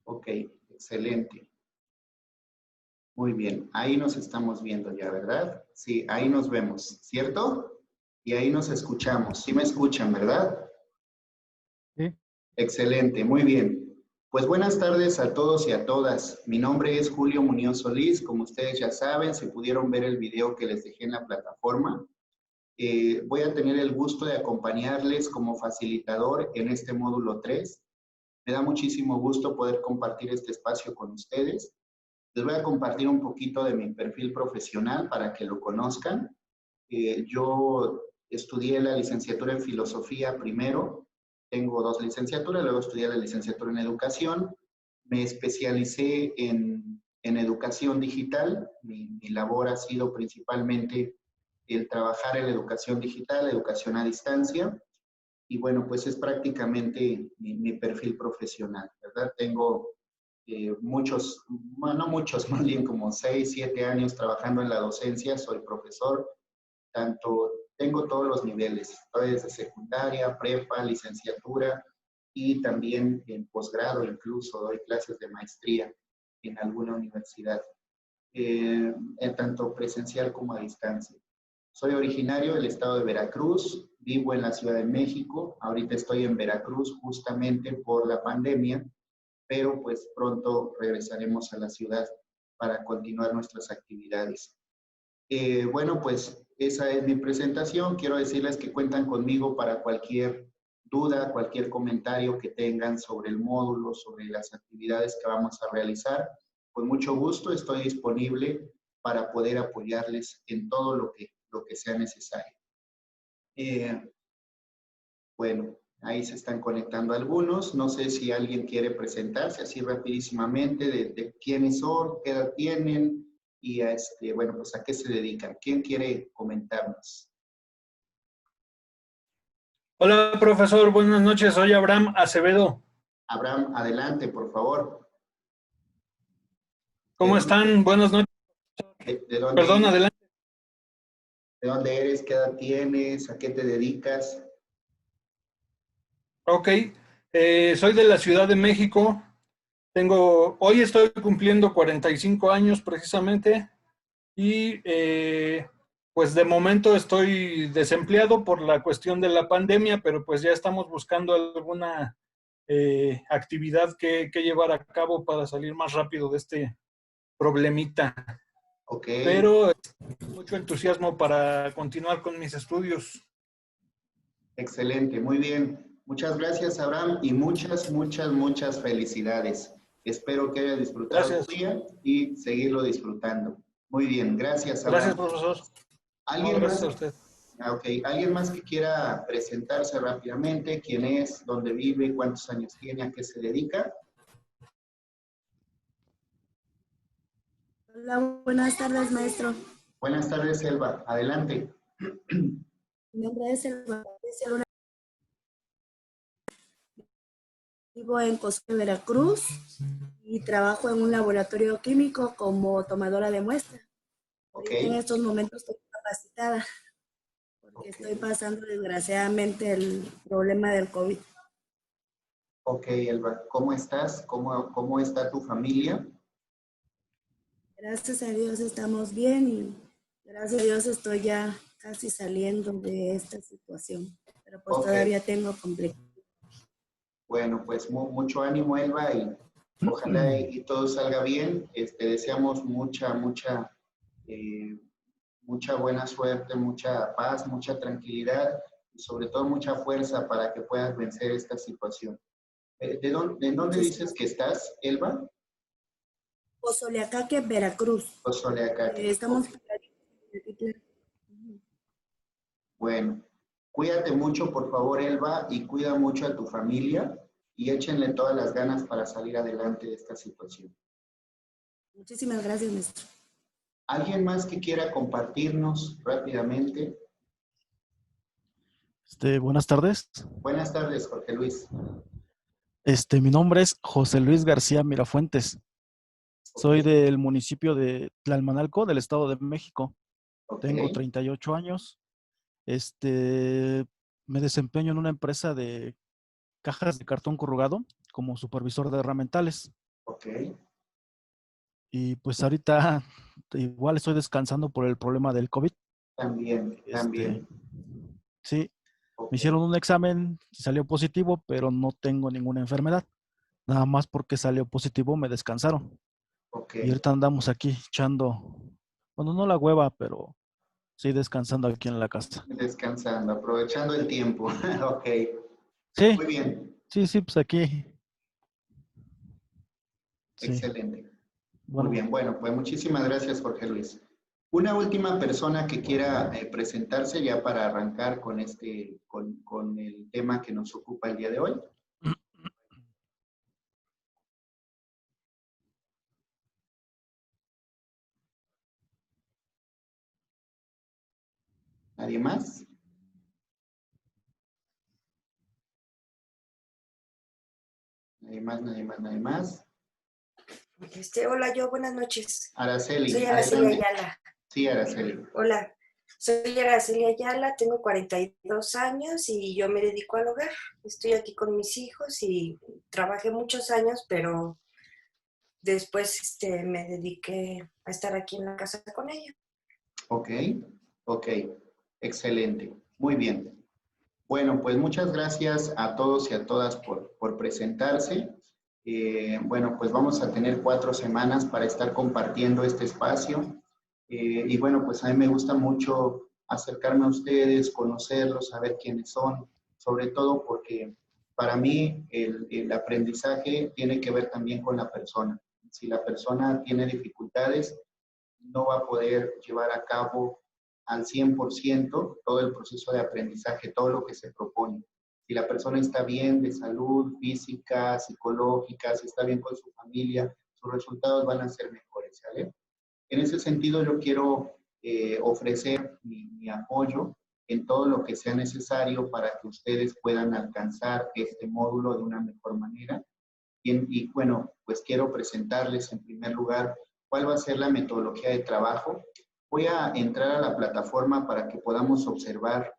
Ok, excelente. Muy bien, ahí nos estamos viendo ya, ¿verdad? Sí, ahí nos vemos, ¿cierto? Y ahí nos escuchamos. Sí me escuchan, ¿verdad? Sí. Excelente, muy bien. Pues buenas tardes a todos y a todas. Mi nombre es Julio Muñoz Solís. Como ustedes ya saben, si pudieron ver el video que les dejé en la plataforma, voy a tener el gusto de acompañarles como facilitador en este módulo 3. Me da muchísimo gusto poder compartir este espacio con ustedes. Les voy a compartir un poquito de mi perfil profesional para que lo conozcan. Yo estudié la licenciatura en filosofía primero, tengo 2 licenciaturas, luego estudié la licenciatura en educación, me especialicé en educación digital, mi labor ha sido principalmente el trabajar en la educación digital, educación a distancia, y bueno, pues es prácticamente mi perfil profesional, ¿verdad? Tengo muchos, bueno, no muchos, más bien como 6, 7 años trabajando en la docencia, soy profesor, tanto tengo todos los niveles, desde secundaria, prepa, licenciatura y también en posgrado, incluso doy clases de maestría en alguna universidad, tanto presencial como a distancia. Soy originario del estado de Veracruz, vivo en la Ciudad de México, ahorita estoy en Veracruz justamente por la pandemia, pero pues pronto regresaremos a la ciudad para continuar nuestras actividades. Bueno, pues esa es mi presentación. Quiero decirles que cuentan conmigo para cualquier duda, cualquier comentario que tengan sobre el módulo, sobre las actividades que vamos a realizar. Con mucho gusto estoy disponible para poder apoyarles en todo lo que sea necesario. Bueno, ahí se están conectando algunos. No sé si alguien quiere presentarse así rapidísimamente de quiénes son, qué edad tienen y bueno, pues a qué se dedican. ¿Quién quiere comentarnos? Hola, profesor. Buenas noches. Soy Abraham Acevedo. Abraham, adelante, por favor. ¿De ¿Cómo dónde, están? Buenas noches. de dónde Perdón, eres? adelante. ¿De dónde eres? ¿Qué edad tienes? ¿A qué te dedicas? Ok. Soy de la Ciudad de México. Hoy estoy cumpliendo 45 años precisamente y pues de momento estoy desempleado por la cuestión de la pandemia, pero pues ya estamos buscando alguna actividad que llevar a cabo para salir más rápido de este problemita. Ok, Pero mucho entusiasmo para continuar con mis estudios. excelente, muy bien. Muchas gracias, Abraham, y muchas felicidades. Espero que hayas disfrutado tu Gracias. día y seguirlo disfrutando. Muy bien, gracias, Gracias, Abraham. profesor. No, ¿Alguien gracias más? a usted. Ok, ¿alguien más que quiera presentarse rápidamente? ¿Quién es? ¿Dónde vive? ¿Cuántos años tiene? ¿A qué se dedica? Hola, buenas tardes, maestro. Buenas tardes, Elba. Adelante. Mi nombre es Elba. Vivo en Cozumel, Veracruz, y trabajo en un laboratorio químico como tomadora de muestra. Ok, Ahorita en estos momentos estoy capacitada porque ok. estoy pasando desgraciadamente el problema del COVID. Ok, Elba. ¿Cómo estás? ¿Cómo está tu familia? Gracias a Dios estamos bien y gracias a Dios estoy ya casi saliendo de esta situación, pero pues Ok. todavía tengo complejidad. Bueno, pues mucho ánimo, Elba, y ojalá y todo salga bien. Deseamos eh, mucha buena suerte, mucha paz, mucha tranquilidad y sobre todo mucha fuerza para que puedas vencer esta situación. ¿De dónde dices Muchísimas que estás, Elba? Pozoleacaque, Veracruz. Ozoleacaque. Estamos Ok. pegaditos. Bueno, cuídate mucho, por favor, Elba, y cuida mucho a tu familia y échenle todas las ganas para salir adelante de esta situación. Muchísimas gracias, maestro. ¿Alguien más que quiera compartirnos rápidamente? Buenas tardes. Buenas tardes, Jorge Luis. Mi nombre es José Luis García Mirafuentes. Ok, Soy del municipio de Tlalmanalco, del Estado de México. ok, Tengo 38 años. Me desempeño en una empresa de cajas de cartón corrugado como supervisor de herramientales. Ok, Y pues ahorita igual estoy descansando por el problema del COVID. también, Este, también. sí, Ok, me hicieron un examen, salió positivo, pero no tengo ninguna enfermedad. Nada más porque salió positivo me descansaron. ok. Y ahorita andamos aquí echando, bueno, no la hueva, pero sí descansando aquí en la casa. Descansando, aprovechando el tiempo. Ok, Sí, muy bien, sí, sí, pues aquí. Sí, excelente. Muy bueno. bien, bueno, pues muchísimas gracias, Jorge Luis. Una última persona que quiera presentarse ya para arrancar con con el tema que nos ocupa el día de hoy. ¿Nadie más? Nadie más, nadie más, nadie más. Hola, buenas noches. Araceli, Soy Araceli adelante. Ayala. Sí, Araceli. Hola, soy Araceli Ayala, tengo 42 años y yo me dedico al hogar. Estoy aquí con mis hijos y trabajé muchos años, pero después me dediqué a estar aquí en la casa con ella. Ok, ok, excelente. Muy bien. Bueno, pues muchas gracias a todos y a todas por presentarse. Bueno, pues vamos a tener 4 semanas para estar compartiendo este espacio. Y bueno, pues a mí me gusta mucho acercarme a ustedes, conocerlos, saber quiénes son, sobre todo porque para mí el aprendizaje tiene que ver también con la persona. Si la persona tiene dificultades, no va a poder llevar a cabo al 100% todo el proceso de aprendizaje, todo lo que se propone. Si la persona está bien de salud física, psicológica, si está bien con su familia, sus resultados van a ser mejores, ¿sale? En ese sentido, yo quiero ofrecer mi apoyo en todo lo que sea necesario para que ustedes puedan alcanzar este módulo de una mejor manera. Y bueno, pues quiero presentarles en primer lugar cuál va a ser la metodología de trabajo. Voy a entrar a la plataforma para que podamos observar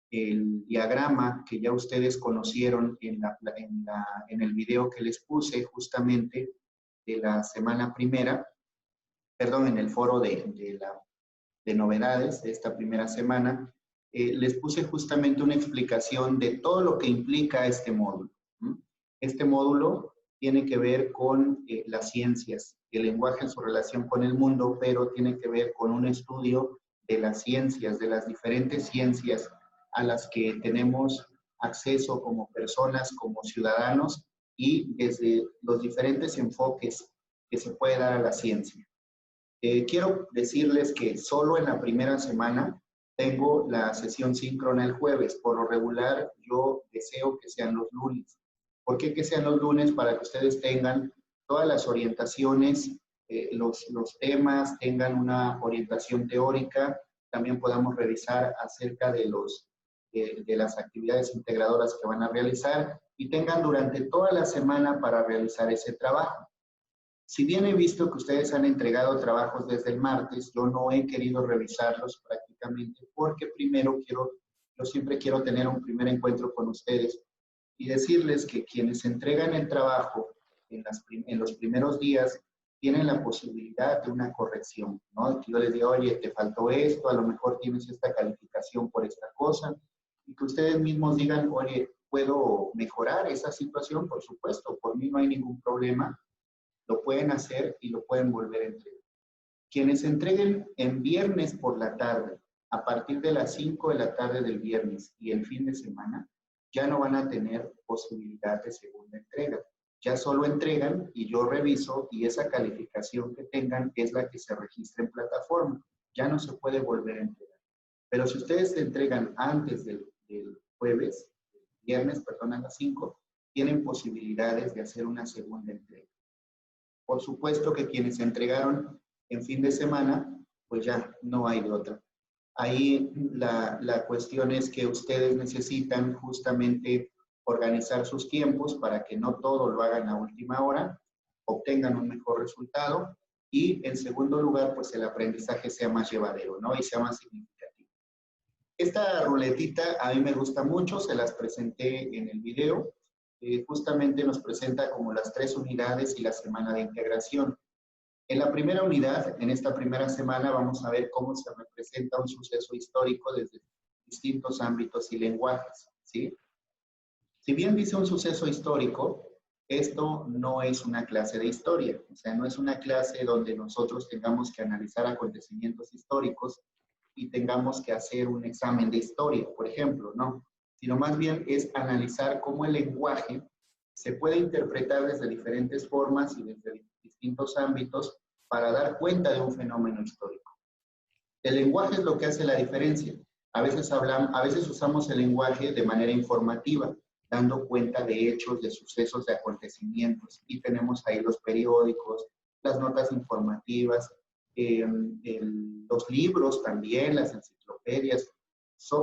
el diagrama que ya ustedes conocieron en el video que les puse justamente de la semana primera, perdón, en el foro de novedades de esta primera semana. Les puse justamente una explicación de todo lo que implica este módulo. Este módulo tiene que ver con las ciencias, el lenguaje en su relación con el mundo, pero tiene que ver con un estudio de las ciencias, de las diferentes ciencias a las que tenemos acceso como personas, como ciudadanos, y desde los diferentes enfoques que se puede dar a la ciencia. Quiero decirles que solo en la primera semana tengo la sesión síncrona el jueves. Por lo regular, yo deseo que sean los lunes. ¿Por qué que sean los lunes? Para que ustedes tengan todas las orientaciones, los temas, tengan una orientación teórica, también podamos revisar acerca de las actividades integradoras que van a realizar y tengan durante toda la semana para realizar ese trabajo. Si bien he visto que ustedes han entregado trabajos desde el martes, yo no he querido revisarlos prácticamente porque yo siempre quiero tener un primer encuentro con ustedes y decirles que quienes entregan el trabajo en los primeros días tienen la posibilidad de una corrección, ¿no? Que yo les diga, oye, te faltó esto, a lo mejor tienes esta calificación por esta cosa, y que ustedes mismos digan, oye, ¿puedo mejorar esa situación? Por supuesto, por mí no hay ningún problema, lo pueden hacer y lo pueden volver a entregar. Quienes entreguen en viernes por la tarde, a partir de las 5 de la tarde del viernes y el fin de semana, ya no van a tener posibilidad de segunda entrega. Ya solo entregan y yo reviso y esa calificación que tengan es la que se registra en plataforma. Ya no se puede volver a entregar. Pero si ustedes se entregan antes del jueves, viernes, perdón, a las 5, tienen posibilidades de hacer una segunda entrega. Por supuesto que quienes se entregaron en fin de semana, pues ya no hay de otra. Ahí la cuestión es que ustedes necesitan justamente organizar sus tiempos para que no todo lo hagan a última hora, obtengan un mejor resultado y en segundo lugar, pues el aprendizaje sea más llevadero, ¿no? Y sea más significativo. Esta ruletita a mí me gusta mucho, se las presenté en el video. justamente nos presenta como las 3 unidades y la semana de integración. En la primera unidad, en esta primera semana, vamos a ver cómo se representa un suceso histórico desde distintos ámbitos y lenguajes, ¿sí? Si bien dice un suceso histórico, esto no es una clase de historia, o sea, no es una clase donde nosotros tengamos que analizar acontecimientos históricos y tengamos que hacer un examen de historia, por ejemplo, no, sino más bien es analizar cómo el lenguaje se puede interpretar desde diferentes formas y desde distintos ámbitos para dar cuenta de un fenómeno histórico. El lenguaje es lo que hace la diferencia. A veces usamos el lenguaje de manera informativa, dando cuenta de hechos, de sucesos, de acontecimientos. Y tenemos ahí los periódicos, las notas informativas, los libros también, las enciclopedias,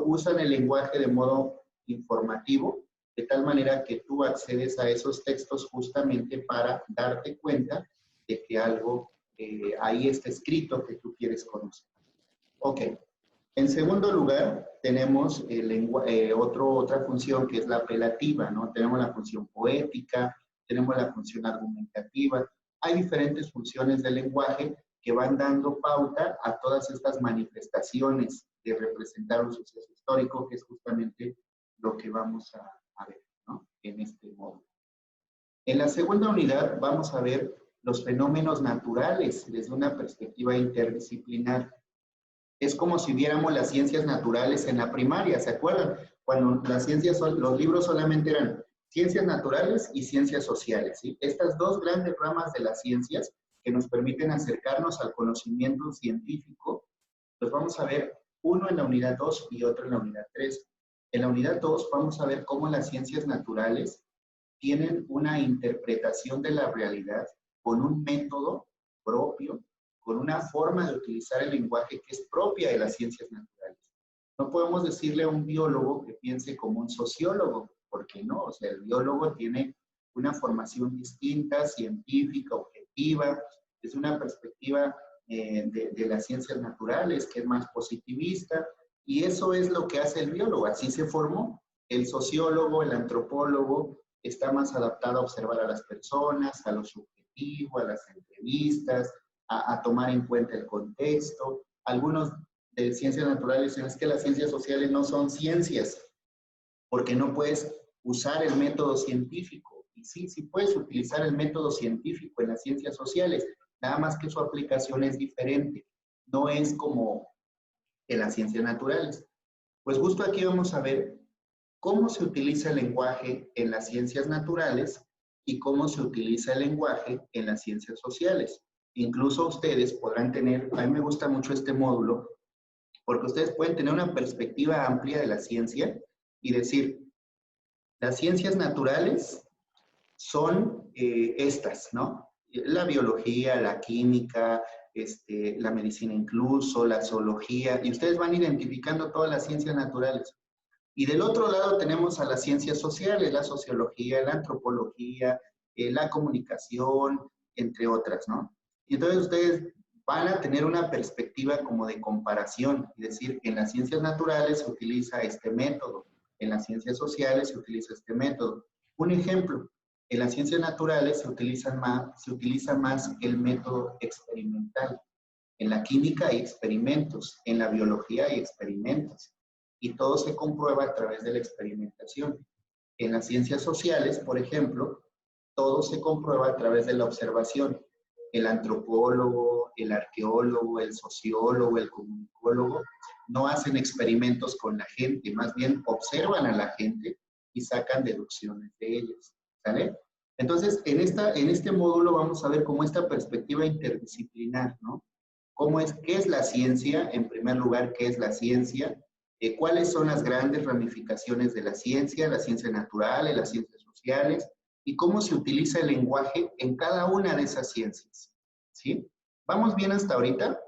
usan el lenguaje de modo informativo, de tal manera que tú accedes a esos textos justamente para darte cuenta de que algo ahí está escrito que tú quieres conocer. Ok. En segundo lugar, tenemos otra función que es la apelativa, ¿no? Tenemos la función poética, tenemos la función argumentativa. Hay diferentes funciones del lenguaje que van dando pauta a todas estas manifestaciones de representar un suceso histórico, que es justamente lo que vamos a ver, ¿no? En este módulo. En la segunda unidad vamos a ver los fenómenos naturales desde una perspectiva interdisciplinar. Es como si viéramos las ciencias naturales en la primaria, ¿se acuerdan? Cuando los libros solamente eran ciencias naturales y ciencias sociales, ¿sí? Estas dos grandes ramas de las ciencias que nos permiten acercarnos al conocimiento científico, los vamos a ver uno en la unidad 2 y otro en la unidad 3. En la unidad 2 vamos a ver cómo las ciencias naturales tienen una interpretación de la realidad con un método propio, con una forma de utilizar el lenguaje que es propia de las ciencias naturales. No podemos decirle a un biólogo que piense como un sociólogo, porque no, o sea, el biólogo tiene una formación distinta, científica, objetiva, desde una perspectiva de las ciencias naturales, que es más positivista, y eso es lo que hace el biólogo, así se formó. El sociólogo, el antropólogo, está más adaptado a observar a las personas, a lo subjetivo, a las entrevistas, a tomar en cuenta el contexto. Algunos de ciencias naturales dicen es que las ciencias sociales no son ciencias, porque no puedes usar el método científico. Y sí, sí puedes utilizar el método científico en las ciencias sociales, nada más que su aplicación es diferente, no es como en las ciencias naturales. Pues justo aquí vamos a ver cómo se utiliza el lenguaje en las ciencias naturales y cómo se utiliza el lenguaje en las ciencias sociales. Incluso ustedes podrán tener, a mí me gusta mucho este módulo, porque ustedes pueden tener una perspectiva amplia de la ciencia y decir, las ciencias naturales son estas, ¿no? La biología, la química, la medicina incluso, la zoología, y ustedes van identificando todas las ciencias naturales. Y del otro lado tenemos a las ciencias sociales, la sociología, la antropología, la comunicación, entre otras, ¿no? Y entonces ustedes van a tener una perspectiva como de comparación, es decir, en las ciencias naturales se utiliza este método, en las ciencias sociales se utiliza este método. Un ejemplo, en las ciencias naturales se utiliza más el método experimental. En la química hay experimentos, en la biología hay experimentos, y todo se comprueba a través de la experimentación. En las ciencias sociales, por ejemplo, todo se comprueba a través de la observación. El antropólogo, el arqueólogo, el sociólogo, el comunicólogo no hacen experimentos con la gente, más bien observan a la gente y sacan deducciones de ellas, ¿sale? Entonces, en este módulo vamos a ver cómo esta perspectiva interdisciplinar, ¿no? ¿Qué es la ciencia? En primer lugar, ¿qué es la ciencia? ¿Cuáles son las grandes ramificaciones de la ciencia natural, las ciencias sociales? Y cómo se utiliza el lenguaje en cada una de esas ciencias, ¿sí? ¿Vamos bien hasta ahorita?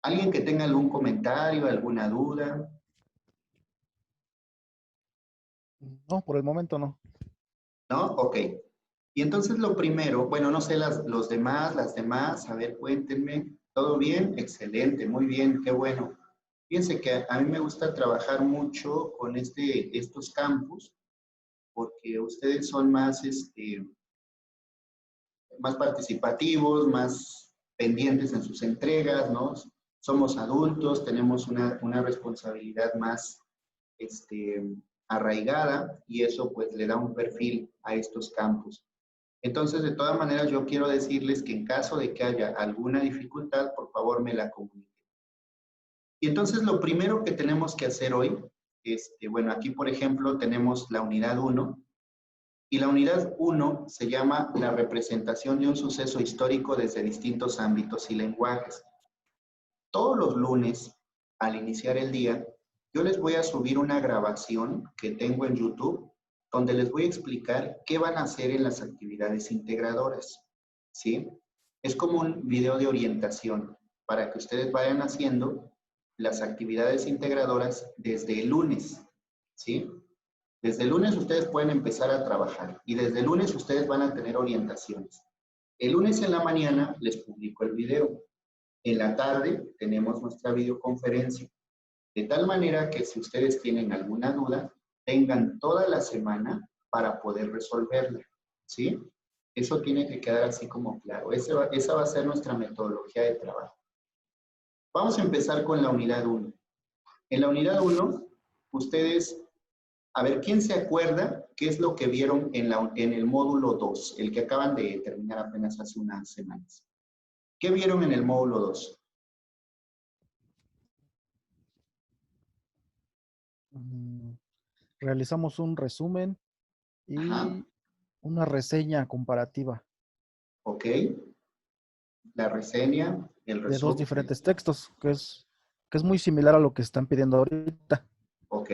¿Alguien que tenga algún comentario, alguna duda? No, por el momento no. ¿No? Ok. Y entonces lo primero, bueno, no sé, las demás, a ver, cuéntenme. ¿Todo bien? Excelente, muy bien, qué bueno. Fíjense que a mí me gusta trabajar mucho con estos campus, porque ustedes son más, más participativos, más pendientes en sus entregas, ¿no? Somos adultos, tenemos una responsabilidad más arraigada y eso pues le da un perfil a estos campos. Entonces, de todas maneras, yo quiero decirles que en caso de que haya alguna dificultad, por favor me la comuniquen. Y entonces lo primero que tenemos que hacer hoy, bueno, aquí por ejemplo tenemos la unidad 1, y la unidad 1 se llama la representación de un suceso histórico desde distintos ámbitos y lenguajes. Todos los lunes, al iniciar el día, yo les voy a subir una grabación que tengo en YouTube, donde les voy a explicar qué van a hacer en las actividades integradoras, ¿sí? Es como un video de orientación para que ustedes vayan haciendo las actividades integradoras desde el lunes, ¿sí? Desde el lunes ustedes pueden empezar a trabajar y desde el lunes ustedes van a tener orientaciones. El lunes en la mañana les publico el video. En la tarde tenemos nuestra videoconferencia. De tal manera que si ustedes tienen alguna duda, tengan toda la semana para poder resolverla, ¿sí? Eso tiene que quedar así como claro. Esa va a ser nuestra metodología de trabajo. Vamos a empezar con la unidad 1. En la unidad 1, ustedes, a ver, ¿quién se acuerda qué es lo que vieron en el módulo 2, el que acaban de terminar apenas hace unas semanas? ¿Qué vieron en el módulo 2? Realizamos un resumen Ajá, y una reseña comparativa ok. La reseña, el de dos resumen. diferentes textos, que es muy similar a lo que están pidiendo ahorita. Ok,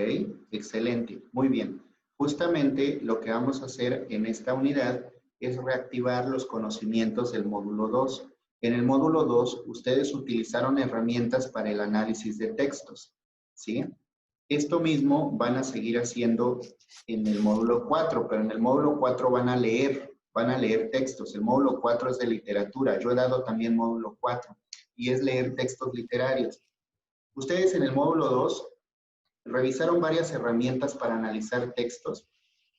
excelente, muy bien. Justamente lo que vamos a hacer en esta unidad es reactivar los conocimientos del módulo 2. En el módulo 2, ustedes utilizaron herramientas para el análisis de textos, ¿sí? Esto mismo van a seguir haciendo en el módulo 4, pero en el módulo 4 van a leer textos. El módulo 4 es de literatura. Yo he dado también módulo 4 y es leer textos literarios. Ustedes en el módulo 2 revisaron varias herramientas para analizar textos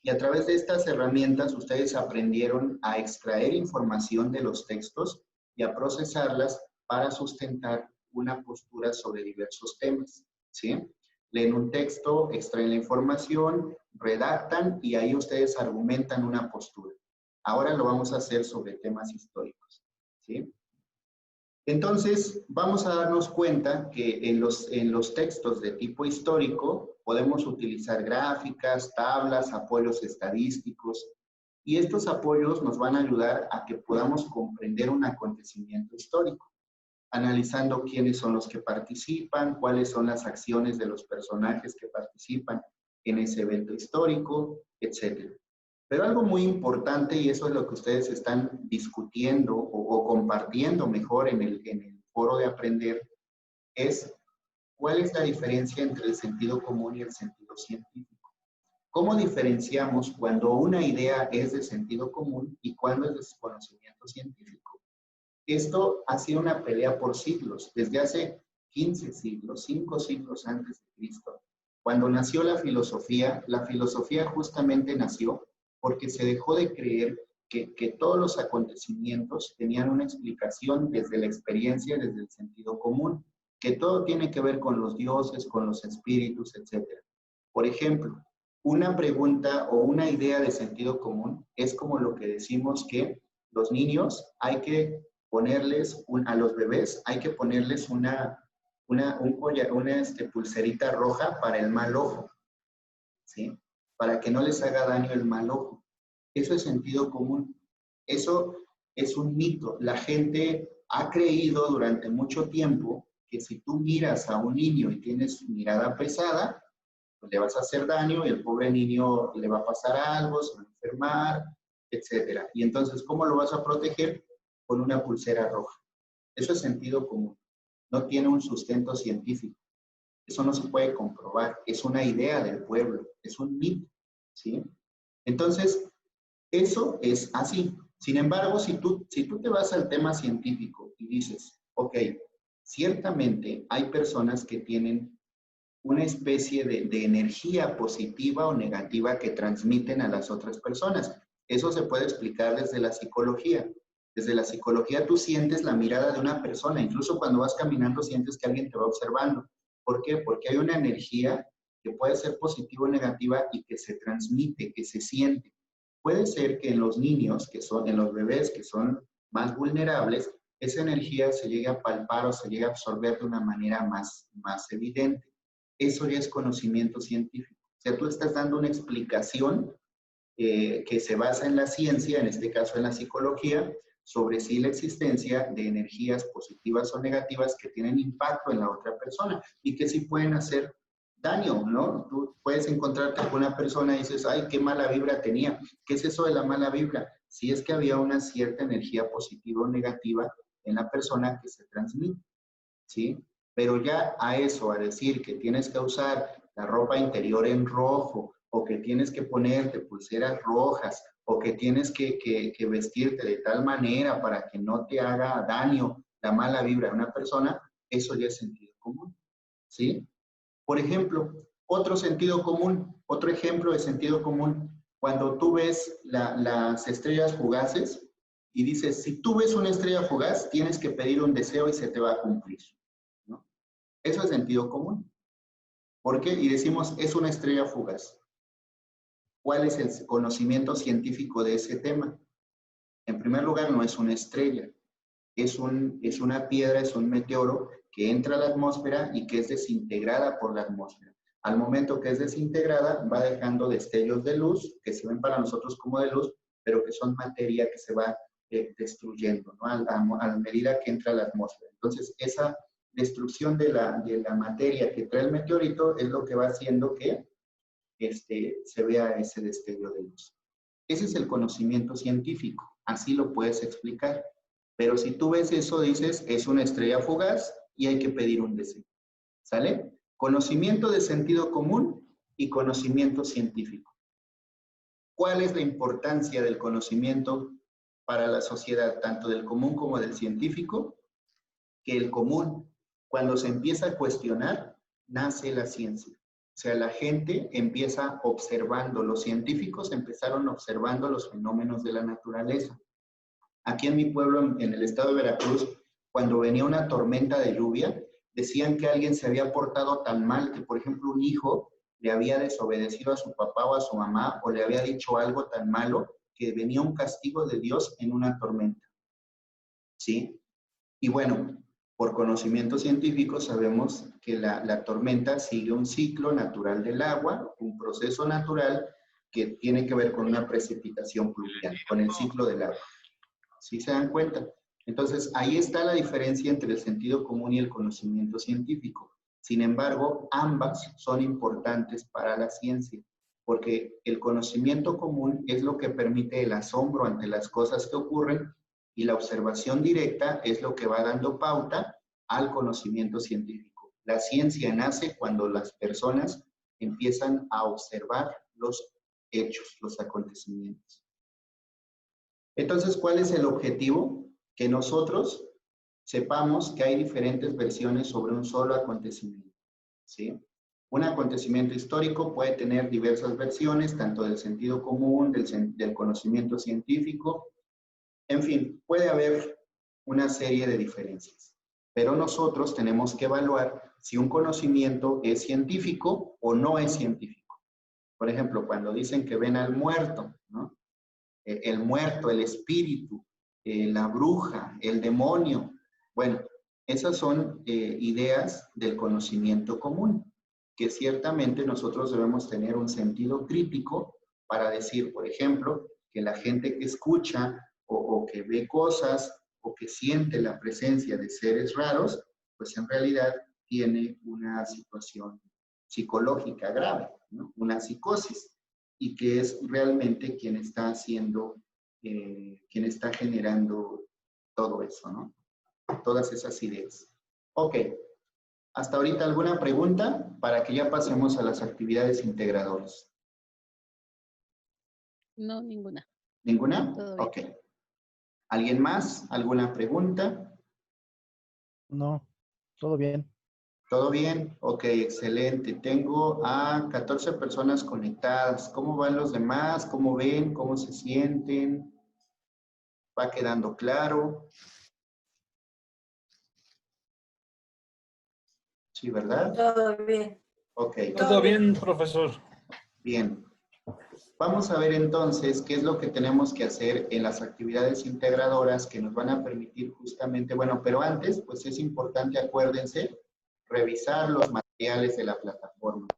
y a través de estas herramientas ustedes aprendieron a extraer información de los textos y a procesarlas para sustentar una postura sobre diversos temas, ¿sí? Leen un texto, extraen la información, redactan y ahí ustedes argumentan una postura. Ahora lo vamos a hacer sobre temas históricos, ¿sí? Entonces, vamos a darnos cuenta que en los textos de tipo histórico podemos utilizar gráficas, tablas, apoyos estadísticos, y estos apoyos nos van a ayudar a que podamos comprender un acontecimiento histórico, analizando quiénes son los que participan, cuáles son las acciones de los personajes que participan en ese evento histórico, etc. Pero algo muy importante, y eso es lo que ustedes están discutiendo o compartiendo mejor en el foro de aprender, es cuál es la diferencia entre el sentido común y el sentido científico. ¿Cómo diferenciamos cuando una idea es de sentido común y cuando es de conocimiento científico? Esto ha sido una pelea por siglos, desde hace 15 siglos, 5 siglos antes de Cristo. Cuando nació la filosofía justamente nació porque se dejó de creer que todos los acontecimientos tenían una explicación desde la experiencia, desde el sentido común, que todo tiene que ver con los dioses, con los espíritus, etc. Por ejemplo, una pregunta o una idea de sentido común es como lo que decimos que los niños hay que ponerles, a los bebés hay que ponerles una pulserita roja para el mal ojo, ¿sí? Para que no les haga daño el mal ojo. Eso es sentido común. Eso es un mito. La gente ha creído durante mucho tiempo que si tú miras a un niño y tienes mirada pesada, pues le vas a hacer daño y el pobre niño le va a pasar algo, se va a enfermar, etc. Y entonces, ¿cómo lo vas a proteger? Con una pulsera roja. Eso es sentido común. No tiene un sustento científico. Eso no se puede comprobar. Es una idea del pueblo. Es un mito, ¿sí? Entonces, eso es así. Sin embargo, si tú te vas al tema científico y dices, ok, ciertamente hay personas que tienen una especie de energía positiva o negativa que transmiten a las otras personas. Eso se puede explicar desde la psicología. Desde la psicología tú sientes la mirada de una persona, incluso cuando vas caminando sientes que alguien te va observando. ¿Por qué? Porque hay una energía que puede ser positiva o negativa y que se transmite, que se siente. Puede ser que en los niños, en los bebés que son más vulnerables, esa energía se llegue a palpar o se llegue a absorber de una manera más evidente. Eso ya es conocimiento científico. O sea, tú estás dando una explicación que se basa en la ciencia, en este caso en la psicología, sobre si la existencia de energías positivas o negativas que tienen impacto en la otra persona y que sí pueden hacer daño, ¿no? Tú puedes encontrarte con una persona y dices, ay, qué mala vibra tenía. ¿Qué es eso de la mala vibra? Si es que había una cierta energía positiva o negativa en la persona que se transmite, ¿sí? Pero ya a eso, a decir que tienes que usar la ropa interior en rojo, o que tienes que ponerte pulseras rojas, o que tienes que vestirte de tal manera para que no te haga daño la mala vibra de una persona, eso ya es sentido común, ¿sí? Por ejemplo, otro sentido común, otro ejemplo de sentido común, cuando tú ves las estrellas fugaces y dices, si tú ves una estrella fugaz, tienes que pedir un deseo y se te va a cumplir, ¿no? Eso es sentido común. ¿Por qué? Y decimos, es una estrella fugaz. ¿Cuál es el conocimiento científico de ese tema? En primer lugar, no es una estrella, es una piedra, es un meteoro que entra a la atmósfera y que es desintegrada por la atmósfera. Al momento que es desintegrada, va dejando destellos de luz, que se ven para nosotros como de luz, pero que son materia que se va destruyendo, ¿no? A medida que entra a la atmósfera. Entonces, esa destrucción de la materia que trae el meteorito es lo que va haciendo que se vea ese destello de luz. Ese es el conocimiento científico, así lo puedes explicar. Pero si tú ves eso, dices, es una estrella fugaz y hay que pedir un deseo. ¿Sale? Conocimiento de sentido común y conocimiento científico. ¿Cuál es la importancia del conocimiento para la sociedad, tanto del común como del científico? Que el común, cuando se empieza a cuestionar, nace la ciencia. O sea, la gente empieza observando, los científicos empezaron observando los fenómenos de la naturaleza. Aquí en mi pueblo, en el estado de Veracruz, cuando venía una tormenta de lluvia, decían que alguien se había portado tan mal que, por ejemplo, un hijo le había desobedecido a su papá o a su mamá o le había dicho algo tan malo que venía un castigo de Dios en una tormenta. ¿Sí? Y bueno, por conocimiento científico sabemos que la tormenta sigue un ciclo natural del agua, un proceso natural que tiene que ver con una precipitación pluvial, con el ciclo del agua. ¿Sí se dan cuenta? Entonces, ahí está la diferencia entre el sentido común y el conocimiento científico. Sin embargo, ambas son importantes para la ciencia, porque el conocimiento común es lo que permite el asombro ante las cosas que ocurren y la observación directa es lo que va dando pauta al conocimiento científico. La ciencia nace cuando las personas empiezan a observar los hechos, los acontecimientos. Entonces, ¿cuál es el objetivo? Que nosotros sepamos que hay diferentes versiones sobre un solo acontecimiento, ¿sí? Un acontecimiento histórico puede tener diversas versiones, tanto del sentido común, del conocimiento científico, en fin, puede haber una serie de diferencias. Pero nosotros tenemos que evaluar si un conocimiento es científico o no es científico. Por ejemplo, cuando dicen que ven al muerto, ¿no? El muerto, el espíritu, la bruja, el demonio. Bueno, esas son ideas del conocimiento común, que ciertamente nosotros debemos tener un sentido crítico para decir, por ejemplo, que la gente que escucha o que ve cosas o que siente la presencia de seres raros, pues en realidad tiene una situación psicológica grave, ¿no? Una psicosis, y que es realmente quien está haciendo, quien está generando todo eso, ¿no? Todas esas ideas. Ok, hasta ahorita alguna pregunta para que ya pasemos a las actividades integradoras. No, ninguna. ¿Ninguna? Todo bien. Ok. ¿Alguien más? ¿Alguna pregunta? No, todo bien. ¿Todo bien? Ok, excelente. Tengo a 14 personas conectadas. ¿Cómo van los demás? ¿Cómo ven? ¿Cómo se sienten? ¿Va quedando claro? Sí, ¿verdad? Todo bien. Ok, Todo bien, profesor. bien. Vamos a ver entonces qué es lo que tenemos que hacer en las actividades integradoras que nos van a permitir justamente, bueno, pero antes, pues es importante, acuérdense, revisar los materiales de la plataforma.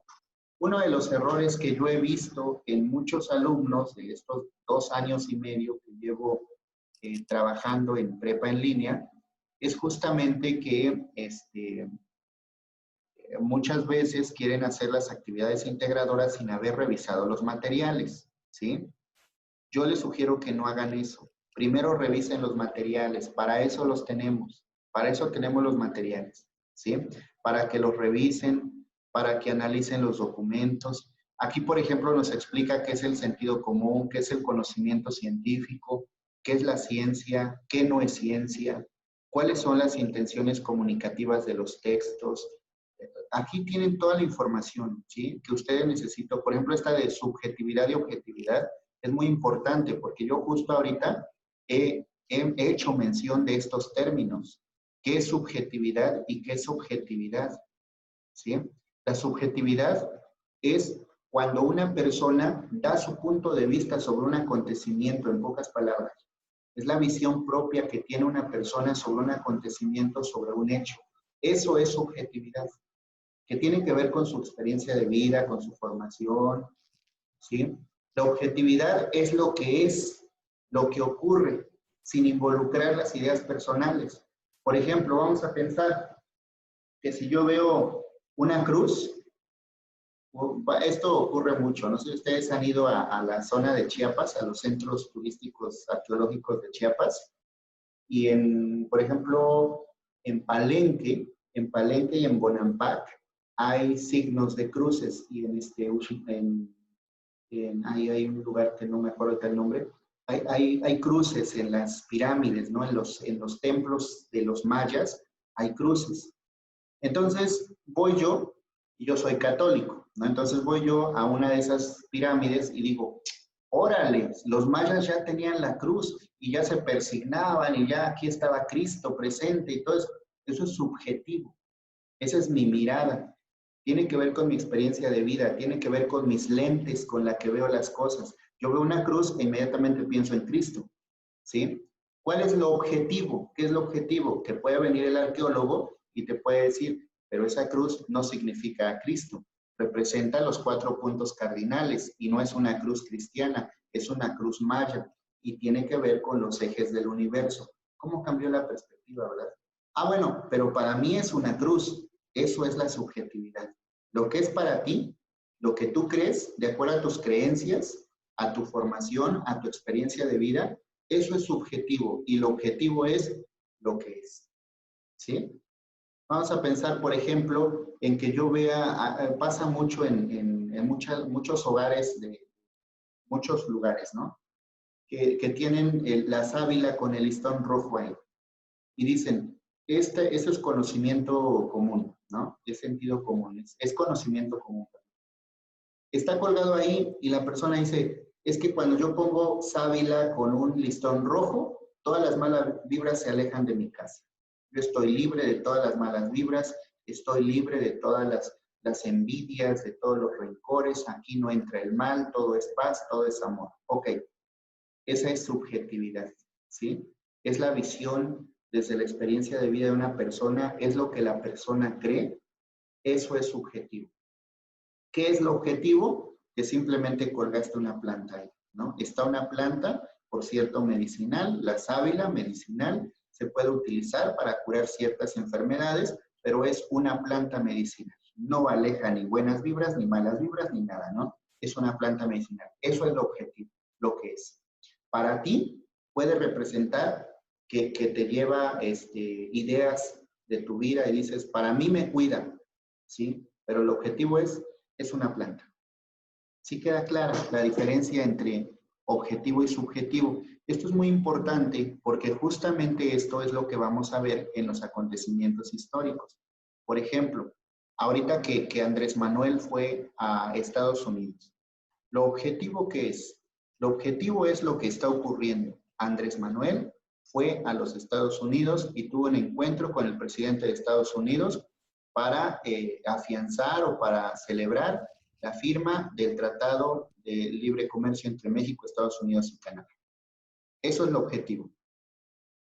Uno de los errores que yo he visto en muchos alumnos de estos 2 años y medio que llevo trabajando en prepa en línea es justamente que muchas veces quieren hacer las actividades integradoras sin haber revisado los materiales, ¿sí? Yo les sugiero que no hagan eso. Primero revisen los materiales, para eso los tenemos, para eso tenemos los materiales, ¿sí? Para que los revisen, para que analicen los documentos. Aquí, por ejemplo, nos explica qué es el sentido común, qué es el conocimiento científico, qué es la ciencia, qué no es ciencia, cuáles son las intenciones comunicativas de los textos. Aquí tienen toda la información, ¿sí? Que ustedes necesitan. Por ejemplo, esta de subjetividad y objetividad es muy importante porque yo justo ahorita he hecho mención de estos términos. ¿Qué es subjetividad y qué es objetividad? ¿Sí? La subjetividad es cuando una persona da su punto de vista sobre un acontecimiento, en pocas palabras. Es la visión propia que tiene una persona sobre un acontecimiento, sobre un hecho. Eso es subjetividad, que tiene que ver con su experiencia de vida, con su formación, ¿sí? La objetividad es lo que es, lo que ocurre, sin involucrar las ideas personales. Por ejemplo, vamos a pensar que si yo veo una cruz, esto ocurre mucho, no sé si ustedes han ido a la zona de Chiapas, a los centros turísticos arqueológicos de Chiapas, y por ejemplo, en Palenque y en Bonampak hay signos de cruces, y ahí hay un lugar que no me acuerdo el nombre, hay cruces en las pirámides, ¿no? En los templos de los mayas hay cruces. Entonces voy yo, y yo soy católico, ¿no? Entonces voy yo a una de esas pirámides y digo, órale, los mayas ya tenían la cruz y ya se persignaban y ya aquí estaba Cristo presente y todo eso. Eso es subjetivo, esa es mi mirada. Tiene que ver con mi experiencia de vida, tiene que ver con mis lentes con la que veo las cosas. Yo veo una cruz e inmediatamente pienso en Cristo, ¿sí? ¿Cuál es lo objetivo? ¿Qué es lo objetivo? Que puede venir el arqueólogo y te puede decir, pero esa cruz no significa a Cristo, representa los 4 puntos cardinales y no es una cruz cristiana, es una cruz maya y tiene que ver con los ejes del universo. ¿Cómo cambió la perspectiva, verdad? Ah, bueno, pero para mí es una cruz. Eso es la subjetividad. Lo que es para ti, lo que tú crees, de acuerdo a tus creencias, a tu formación, a tu experiencia de vida, eso es subjetivo y lo objetivo es lo que es. ¿Sí? Vamos a pensar, por ejemplo, en que yo vea, pasa mucho en muchos hogares de muchos lugares, ¿no? Que tienen la sábila con el listón rojo ahí. Y dicen, eso es conocimiento común, ¿no? Es sentido común, es conocimiento común. Está colgado ahí y la persona dice, es que cuando yo pongo sábila con un listón rojo, todas las malas vibras se alejan de mi casa. Yo estoy libre de todas las malas vibras, estoy libre de todas las envidias, de todos los rencores, aquí no entra el mal, todo es paz, todo es amor. Ok, esa es subjetividad, ¿sí? Es la visión desde la experiencia de vida de una persona, es lo que la persona cree, eso es subjetivo. ¿Qué es lo objetivo? Que simplemente colgaste una planta ahí, ¿no? Está una planta, por cierto, medicinal, la sábila medicinal, se puede utilizar para curar ciertas enfermedades, pero es una planta medicinal. No aleja ni buenas vibras, ni malas vibras, ni nada, ¿no? Es una planta medicinal. Eso es lo objetivo, lo que es. Para ti puede representar que te lleva ideas de tu vida y dices, para mí me cuida, ¿sí? Pero el objetivo es una planta. ¿Sí queda clara la diferencia entre objetivo y subjetivo? Esto es muy importante porque justamente esto es lo que vamos a ver en los acontecimientos históricos. Por ejemplo, ahorita que Andrés Manuel fue a Estados Unidos, ¿lo objetivo qué es? Lo objetivo es lo que está ocurriendo. Andrés Manuel fue a los Estados Unidos y tuvo un encuentro con el presidente de Estados Unidos para afianzar o para celebrar la firma del Tratado de Libre Comercio entre México, Estados Unidos y Canadá. Eso es lo objetivo.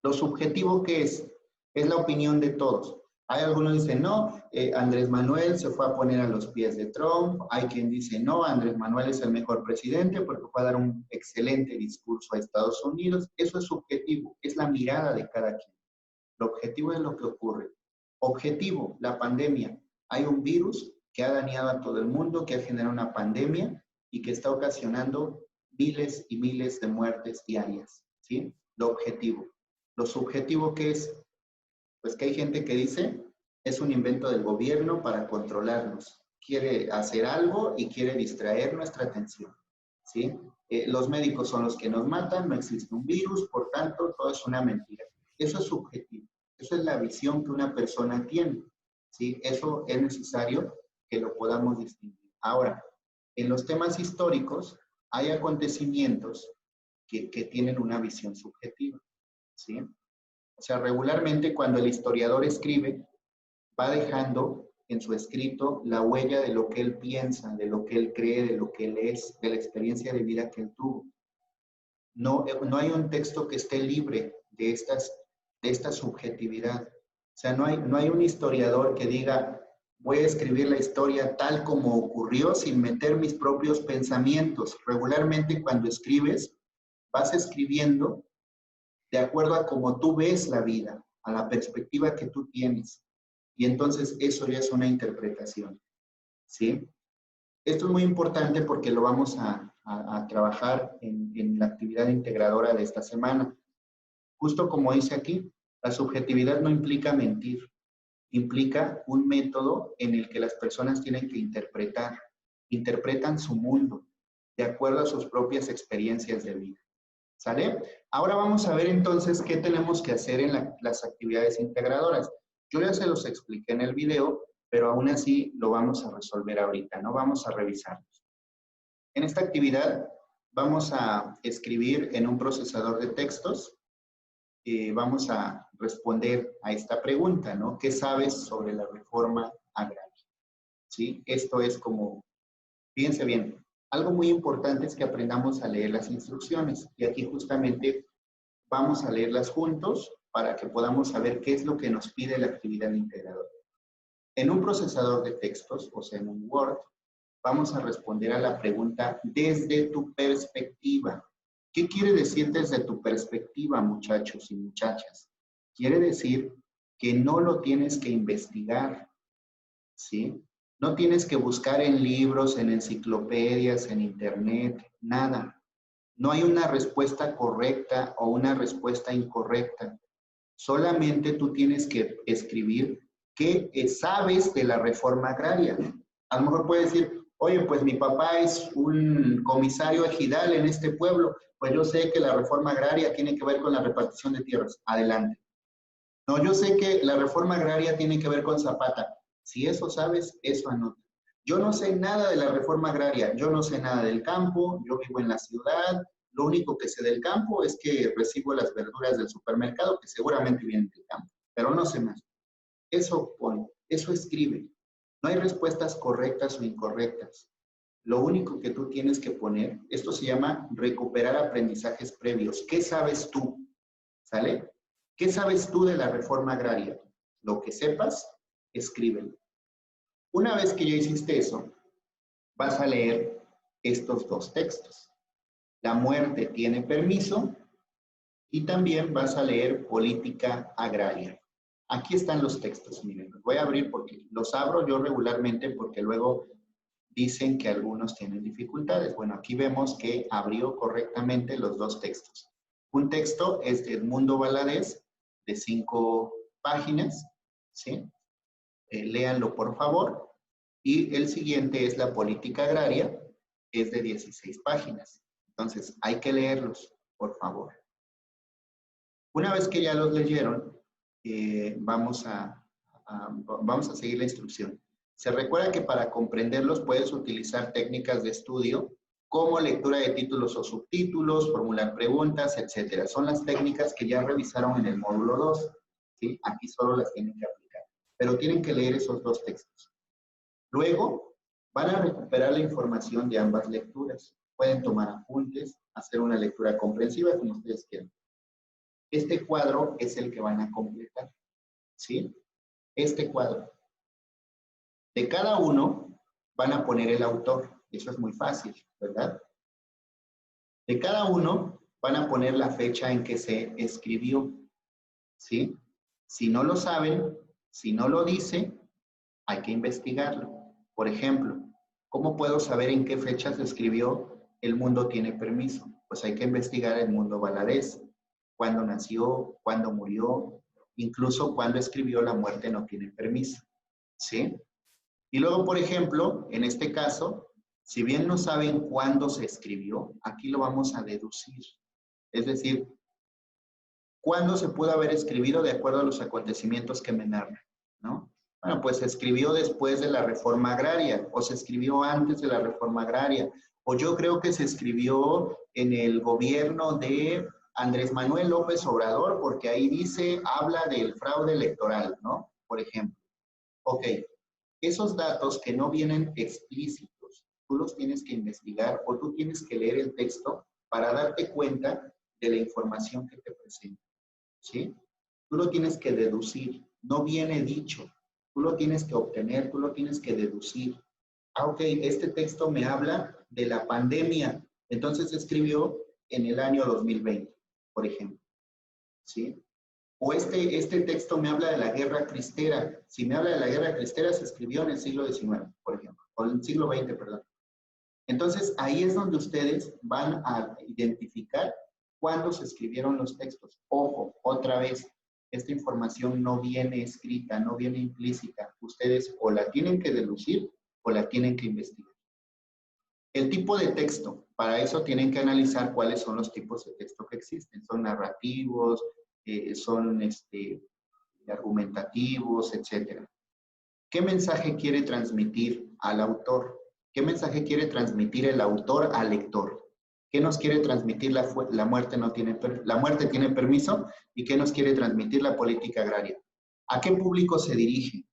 Lo subjetivo, ¿qué es? Es la opinión de todos. Hay algunos que dicen, no, Andrés Manuel se fue a poner a los pies de Trump. Hay quien dice, no, Andrés Manuel es el mejor presidente porque fue a dar un excelente discurso a Estados Unidos. Eso es subjetivo, es la mirada de cada quien. Lo objetivo es lo que ocurre. Objetivo, la pandemia. Hay un virus que ha dañado a todo el mundo, que ha generado una pandemia y que está ocasionando miles y miles de muertes diarias, ¿sí? Lo objetivo. Lo subjetivo, ¿qué es? Pues que hay gente que dice, es un invento del gobierno para controlarnos. Quiere hacer algo y quiere distraer nuestra atención, ¿sí? Los médicos son los que nos matan, no existe un virus, por tanto, todo es una mentira. Eso es subjetivo. Eso es la visión que una persona tiene, ¿sí? Eso es necesario que lo podamos distinguir. Ahora, en los temas históricos hay acontecimientos que tienen una visión subjetiva, ¿sí? O sea, regularmente cuando el historiador escribe, va dejando en su escrito la huella de lo que él piensa, de lo que él cree, de lo que él es, de la experiencia de vida que él tuvo. No hay un texto que esté libre de esta subjetividad. O sea, no hay un historiador que diga, voy a escribir la historia tal como ocurrió sin meter mis propios pensamientos. Regularmente cuando escribes, vas escribiendo de acuerdo a cómo tú ves la vida, a la perspectiva que tú tienes. Y entonces eso ya es una interpretación, ¿sí? Esto es muy importante porque lo vamos a trabajar en la actividad integradora de esta semana. Justo como dice aquí, la subjetividad no implica mentir, implica un método en el que las personas tienen que interpretan su mundo de acuerdo a sus propias experiencias de vida. ¿Sale? Ahora vamos a ver entonces qué tenemos que hacer en las actividades integradoras. Yo ya se los expliqué en el video, pero aún así lo vamos a resolver ahorita, ¿no? Vamos a revisarlos. En esta actividad vamos a escribir en un procesador de textos. Vamos a responder a esta pregunta, ¿no? ¿Qué sabes sobre la reforma agraria? ¿Sí? Esto es como, fíjense bien, algo muy importante es que aprendamos a leer las instrucciones y aquí justamente vamos a leerlas juntos para que podamos saber qué es lo que nos pide la actividad integradora. En un procesador de textos, o sea, en un Word, vamos a responder a la pregunta desde tu perspectiva. ¿Qué quiere decir desde tu perspectiva, muchachos y muchachas? Quiere decir que no lo tienes que investigar, ¿sí? No tienes que buscar en libros, en enciclopedias, en internet, nada. No hay una respuesta correcta o una respuesta incorrecta. Solamente tú tienes que escribir qué sabes de la reforma agraria. A lo mejor puedes decir, oye, pues mi papá es un comisario ejidal en este pueblo, pues yo sé que la reforma agraria tiene que ver con la repartición de tierras. Adelante. No, yo sé que la reforma agraria tiene que ver con Zapata. Si eso sabes, eso anota. Yo no sé nada de la reforma agraria, yo no sé nada del campo, yo vivo en la ciudad, lo único que sé del campo es que recibo las verduras del supermercado, que seguramente vienen del campo, pero no sé más. Eso pone, eso escribe. No hay respuestas correctas o incorrectas. Lo único que tú tienes que poner, esto se llama recuperar aprendizajes previos. ¿Qué sabes tú? ¿Sale? ¿Qué sabes tú de la reforma agraria? Lo que sepas, escríbelo. Una vez que ya hiciste eso, vas a leer estos dos textos. La muerte tiene permiso y también vas a leer política agraria. Aquí están los textos, miren, los voy a abrir porque los abro yo regularmente porque luego dicen que algunos tienen dificultades. Bueno, aquí vemos que abrió correctamente los dos textos. Un texto es de Edmundo Valadez, de 5 páginas, ¿sí? Léanlo por favor. Y el siguiente es la política agraria, es de 16 páginas. Entonces, hay que leerlos, por favor. Una vez que ya los leyeron, vamos a vamos a seguir la instrucción. Se recuerda que para comprenderlos puedes utilizar técnicas de estudio como lectura de títulos o subtítulos, formular preguntas, etcétera. Son las técnicas que ya revisaron en el módulo 2. ¿Sí? Aquí solo las tienen que aplicar. Pero tienen que leer esos dos textos. Luego, van a recuperar la información de ambas lecturas. Pueden tomar apuntes, hacer una lectura comprensiva, como ustedes quieran. Este cuadro es el que van a completar. ¿Sí? Este cuadro. De cada uno van a poner el autor. Eso es muy fácil, ¿verdad? De cada uno van a poner la fecha en que se escribió. ¿Sí? Si no lo saben, si no lo dice, hay que investigarlo. Por ejemplo, ¿cómo puedo saber en qué fecha se escribió El mundo tiene permiso? Pues hay que investigar el Mundo Valadez. Cuándo nació, cuándo murió, incluso cuándo escribió La muerte no tiene permiso. ¿Sí? Y luego, por ejemplo, en este caso, si bien no saben cuándo se escribió, aquí lo vamos a deducir. Es decir, ¿cuándo se pudo haber escrito de acuerdo a los acontecimientos que me narran? ¿No? Bueno, pues se escribió después de la reforma agraria, o se escribió antes de la reforma agraria, o yo creo que se escribió en el gobierno de Andrés Manuel López Obrador, porque ahí dice, habla del fraude electoral, ¿no? Por ejemplo. Ok, esos datos que no vienen explícitos, tú los tienes que investigar o tú tienes que leer el texto para darte cuenta de la información que te presenta. ¿Sí? Tú lo tienes que deducir, no viene dicho. Tú lo tienes que obtener, tú lo tienes que deducir. Ah, ok, este texto me habla de la pandemia, entonces se escribió en el año 2020, por ejemplo. ¿Sí? O este texto me habla de la guerra cristera. Si me habla de la guerra cristera, se escribió en el siglo XIX, por ejemplo, o en el siglo XX, perdón. Entonces, ahí es donde ustedes van a identificar cuándo se escribieron los textos. Ojo, otra vez, esta información no viene escrita, no viene implícita. Ustedes o la tienen que deducir o la tienen que investigar. El tipo de texto, para eso tienen que analizar cuáles son los tipos de texto que existen. Son narrativos, son argumentativos, etc. ¿Qué mensaje quiere transmitir al autor? ¿Qué mensaje quiere transmitir el autor al lector? ¿Qué nos quiere transmitir la muerte tiene permiso? ¿Y qué nos quiere transmitir la política agraria? ¿A qué público se dirige?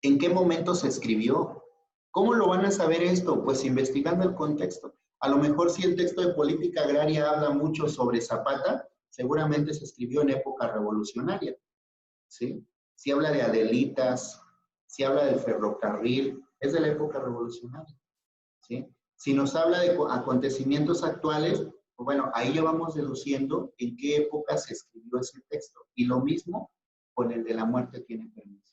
¿En qué momento se escribió? ¿Cómo lo van a saber esto? Pues investigando el contexto. A lo mejor si el texto de política agraria habla mucho sobre Zapata, seguramente se escribió en época revolucionaria. ¿Sí? Si habla de Adelitas, si habla del ferrocarril, es de la época revolucionaria. ¿Sí? Si nos habla de acontecimientos actuales, pues bueno, ahí ya vamos deduciendo en qué época se escribió ese texto. Y lo mismo con el de la muerte tiene permiso.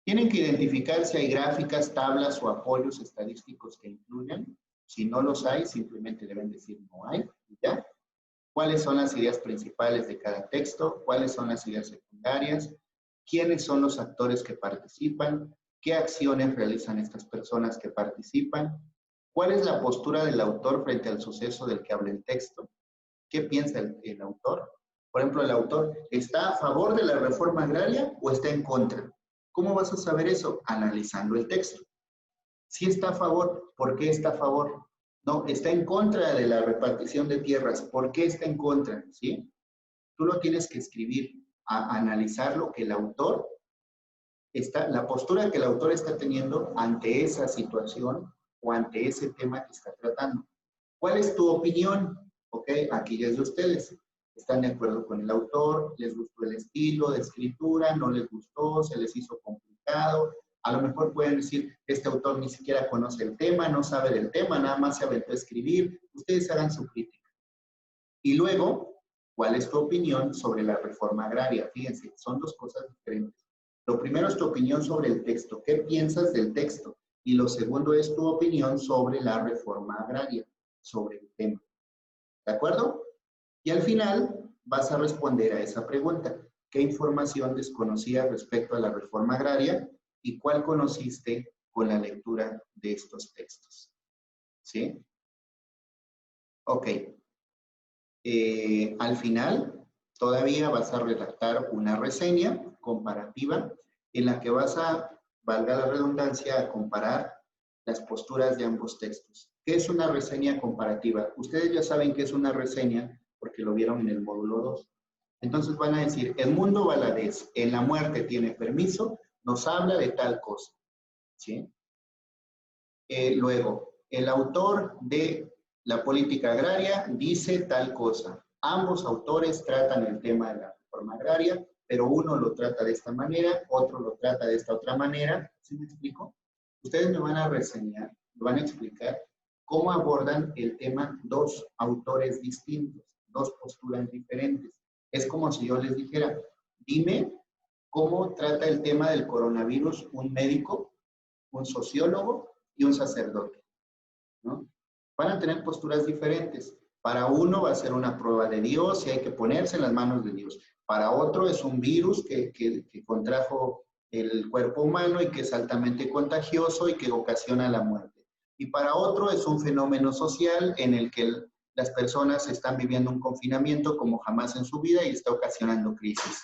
Tienen que identificar si hay gráficas, tablas o apoyos estadísticos que incluyan. Si no los hay, simplemente deben decir no hay, y ya. ¿Cuáles son las ideas principales de cada texto? ¿Cuáles son las ideas secundarias? ¿Quiénes son los actores que participan? ¿Qué acciones realizan estas personas que participan? ¿Cuál es la postura del autor frente al suceso del que habla el texto? ¿Qué piensa el autor? Por ejemplo, el autor, ¿está a favor de la reforma agraria o está en contra? ¿Cómo vas a saber eso? Analizando el texto. Si está a favor, ¿por qué está a favor? No, está en contra de la repartición de tierras. ¿Por qué está en contra? ¿Sí? Tú lo tienes que escribir, a analizar lo que el autor la postura que el autor está teniendo ante esa situación o ante ese tema que está tratando. ¿Cuál es tu opinión? Ok, aquí ya es de ustedes. ¿Están de acuerdo con el autor? ¿Les gustó el estilo de escritura? ¿No les gustó? ¿Se les hizo complicado? A lo mejor pueden decir, este autor ni siquiera conoce el tema, no sabe del tema, nada más se aventó a escribir. Ustedes hagan su crítica. Y luego, ¿cuál es tu opinión sobre la reforma agraria? Fíjense, son dos cosas diferentes. Lo primero es tu opinión sobre el texto. ¿Qué piensas del texto? Y lo segundo es tu opinión sobre la reforma agraria, sobre el tema. ¿De acuerdo? Y al final vas a responder a esa pregunta. ¿Qué información desconocías respecto a la reforma agraria y cuál conociste con la lectura de estos textos? ¿Sí? Ok. Al final, todavía vas a redactar una reseña comparativa en la que vas a, valga la redundancia, a comparar las posturas de ambos textos. ¿Qué es una reseña comparativa? Ustedes ya saben qué es una reseña porque lo vieron en el módulo 2. Entonces van a decir, Edmundo Valadez en La muerte tiene permiso, nos habla de tal cosa. ¿Sí? Luego, el autor de La política agraria dice tal cosa. Ambos autores tratan el tema de la reforma agraria, pero uno lo trata de esta manera, otro lo trata de esta otra manera. ¿Sí me explico? Ustedes me van a reseñar, me van a explicar cómo abordan el tema dos autores distintos, dos posturas diferentes. Es como si yo les dijera, dime cómo trata el tema del coronavirus un médico, un sociólogo y un sacerdote, ¿no? Van a tener posturas diferentes. Para uno va a ser una prueba de Dios y hay que ponerse en las manos de Dios. Para otro es un virus que contrajo el cuerpo humano y que es altamente contagioso y que ocasiona la muerte. Y para otro es un fenómeno social en el que las personas están viviendo un confinamiento como jamás en su vida y está ocasionando crisis.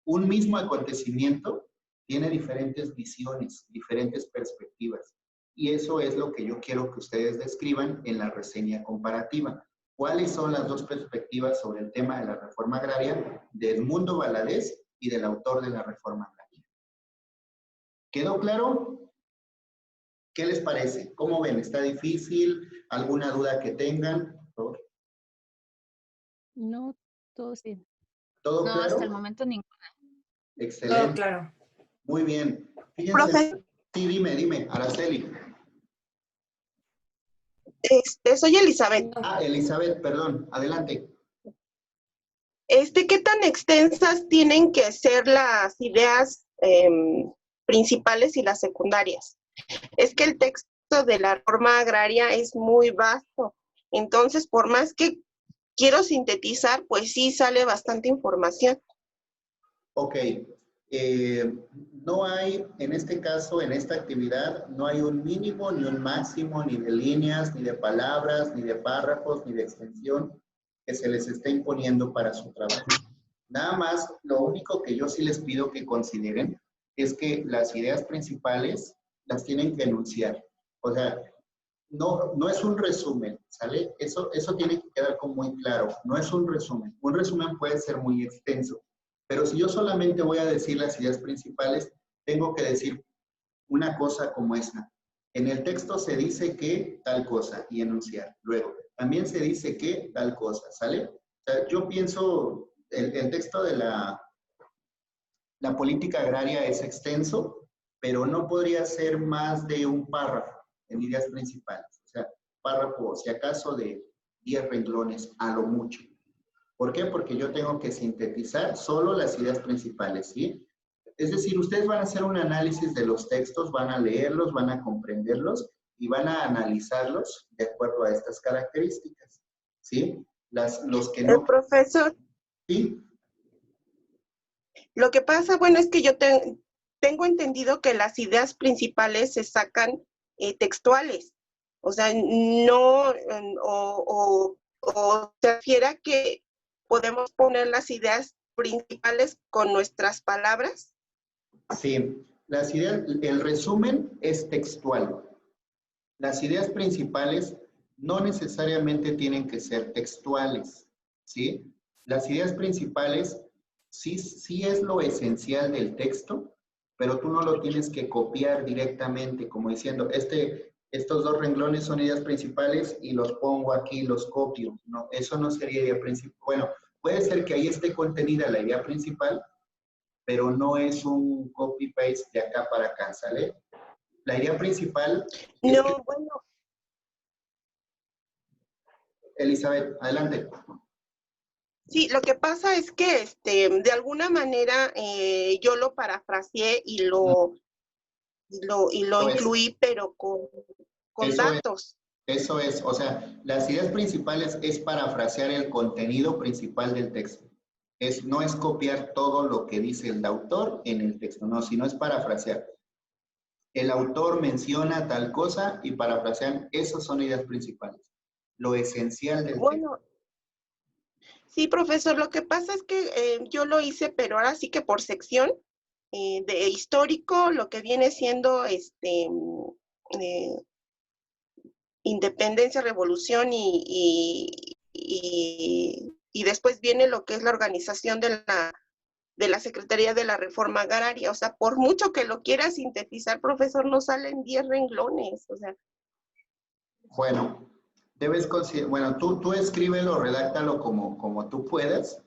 Un mismo acontecimiento tiene diferentes visiones, diferentes perspectivas. Y eso es lo que yo quiero que ustedes describan en la reseña comparativa. ¿Cuáles son las dos perspectivas sobre el tema de la reforma agraria de Edmundo Valadez y del autor de la reforma agraria? ¿Quedó claro? ¿Qué les parece? ¿Cómo ven? ¿Está difícil? ¿Alguna duda que tengan? Por favor. No, todo bien. ¿Todo No, claro? hasta el momento ninguna. Excelente. Todo claro. Muy bien. Fíjense. Profe. Sí, dime, Araceli. Soy Elizabeth. Elizabeth, perdón, adelante. ¿Qué tan extensas tienen que ser las ideas principales y las secundarias? Es que el texto de la reforma agraria es muy vasto. Entonces, por más que quiero sintetizar, pues sí sale bastante información. Ok. No hay, en este caso, en esta actividad, no hay un mínimo ni un máximo, ni de líneas, ni de palabras, ni de párrafos, ni de extensión que se les esté imponiendo para su trabajo. Nada más, lo único que yo sí les pido que consideren es que las ideas principales las tienen que enunciar. O sea, no es un resumen, ¿sale? Eso tiene que quedar como muy claro. No es un resumen. Un resumen puede ser muy extenso. Pero si yo solamente voy a decir las ideas principales, tengo que decir una cosa como esta. En el texto se dice que tal cosa y enunciar. Luego, también se dice que tal cosa, ¿sale? O sea, yo pienso, el texto de la política agraria es extenso, pero no podría ser más de un párrafo en ideas principales. O sea, párrafo, si acaso, de 10 renglones a lo mucho. ¿Por qué? Porque yo tengo que sintetizar solo las ideas principales, ¿sí? Es decir, ustedes van a hacer un análisis de los textos, van a leerlos, van a comprenderlos y van a analizarlos de acuerdo a estas características, ¿sí? Los que no... Profesor. ¿Sí? Lo que pasa, bueno, es que yo tengo entendido que las ideas principales se sacan textuales. O sea, no, o se refiere a que podemos poner las ideas principales con nuestras palabras. Sí, las ideas, el resumen es textual. Las ideas principales no necesariamente tienen que ser textuales, ¿sí? Las ideas principales sí es lo esencial del texto, pero tú no lo tienes que copiar directamente, como diciendo, estos 2 renglones son ideas principales y los pongo aquí, los copio. No, eso no sería idea principal. Bueno, puede ser que ahí esté contenida la idea principal, pero no es un copy-paste de acá para acá, ¿sale? La idea principal... No, bueno. Elizabeth, adelante. Sí, lo que pasa es que de alguna manera yo lo parafraseé y lo incluí, pero con datos. Eso es, o sea, las ideas principales es parafrasear el contenido principal del texto. No es copiar todo lo que dice el autor en el texto, no, sino es parafrasear. El autor menciona tal cosa y parafrasean, esas son ideas principales. Lo esencial del texto. Sí, profesor, lo que pasa es que yo lo hice, pero ahora sí que por sección de histórico, lo que viene siendo independencia, revolución y después viene lo que es la organización de la Secretaría de la Reforma Agraria. O sea, por mucho que lo quiera sintetizar, profesor, no salen 10 renglones. O sea. Bueno, debes considerar, bueno, tú escríbelo, redáctalo como tú puedas.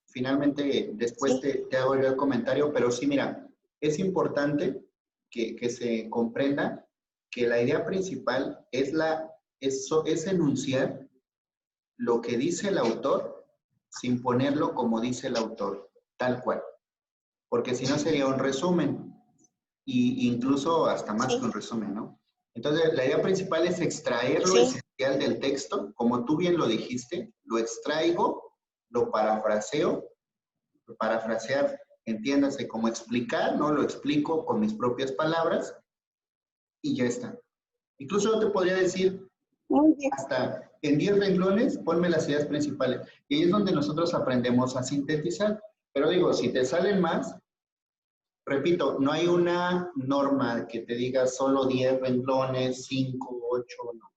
Finalmente, después Sí. te hago yo el comentario, pero sí, mira, es importante que se comprenda que la idea principal es enunciar lo que dice el autor sin ponerlo como dice el autor, tal cual. Porque si no sería un resumen, y incluso hasta más que un resumen, ¿no? Entonces, la idea principal es extraer lo esencial del texto, como tú bien lo dijiste, lo extraigo, lo parafraseo, parafrasear, entiéndase, como explicar, ¿no? Lo explico con mis propias palabras y ya está. Incluso te podría decir, hasta en 10 renglones, ponme las ideas principales. Y ahí es donde nosotros aprendemos a sintetizar. Pero digo, si te salen más, repito, no hay una norma que te diga solo 10 renglones, 5, 8, no.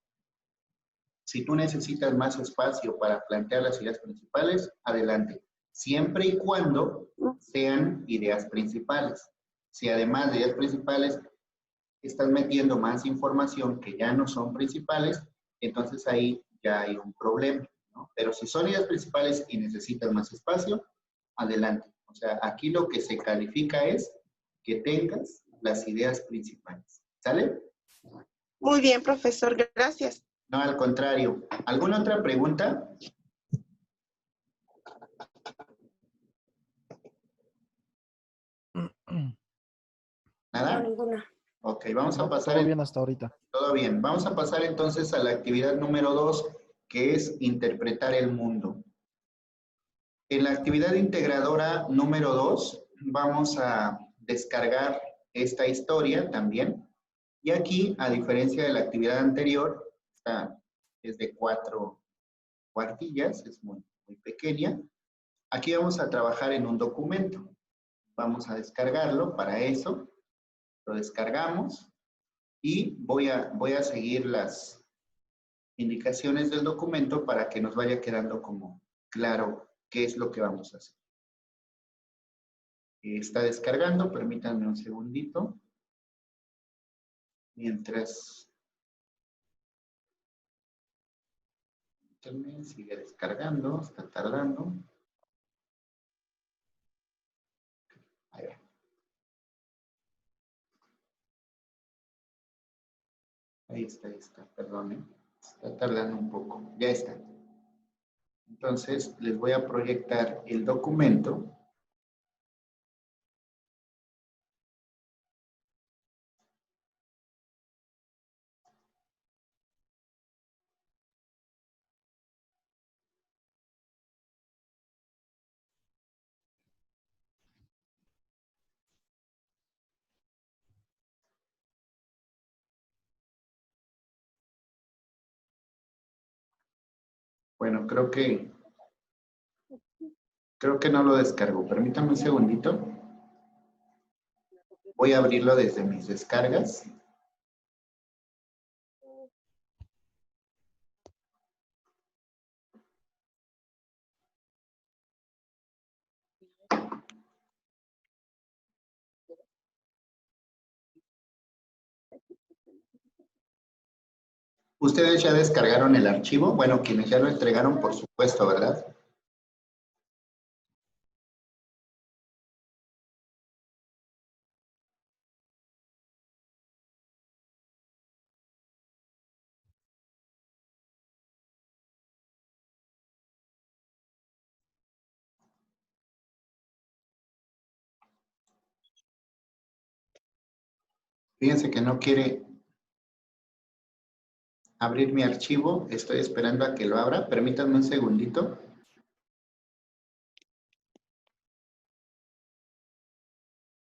Si tú necesitas más espacio para plantear las ideas principales, adelante. Siempre y cuando sean ideas principales. Si además de ideas principales estás metiendo más información que ya no son principales, entonces ahí ya hay un problema, ¿no? Pero si son ideas principales y necesitas más espacio, adelante. O sea, aquí lo que se califica es que tengas las ideas principales. ¿Sale? Muy bien, profesor, gracias. No, al contrario. ¿Alguna otra pregunta? ¿Nada? No, ninguna. Ok, vamos a pasar. Todo bien hasta ahorita. Todo bien. Vamos a pasar entonces a la actividad número 2, que es interpretar el mundo. En la actividad integradora número 2, vamos a descargar esta historia también. Y aquí, a diferencia de la actividad anterior, esta es de 4 cuartillas, es muy pequeña. Aquí vamos a trabajar en un documento. Vamos a descargarlo para eso. Lo descargamos y voy a seguir las indicaciones del documento para que nos vaya quedando como claro qué es lo que vamos a hacer. Está descargando, permítanme un segundito. Mientras sigue descargando, está tardando. Ahí va. Ahí está, perdón. Está tardando un poco. Ya está. Entonces, les voy a proyectar el documento. Bueno, creo que no lo descargo. Permítanme un segundito. Voy a abrirlo desde mis descargas. ¿Ustedes ya descargaron el archivo? Bueno, quienes ya lo entregaron, por supuesto, ¿verdad? Fíjense que no quiere abrir mi archivo. Estoy esperando a que lo abra. Permítanme un segundito.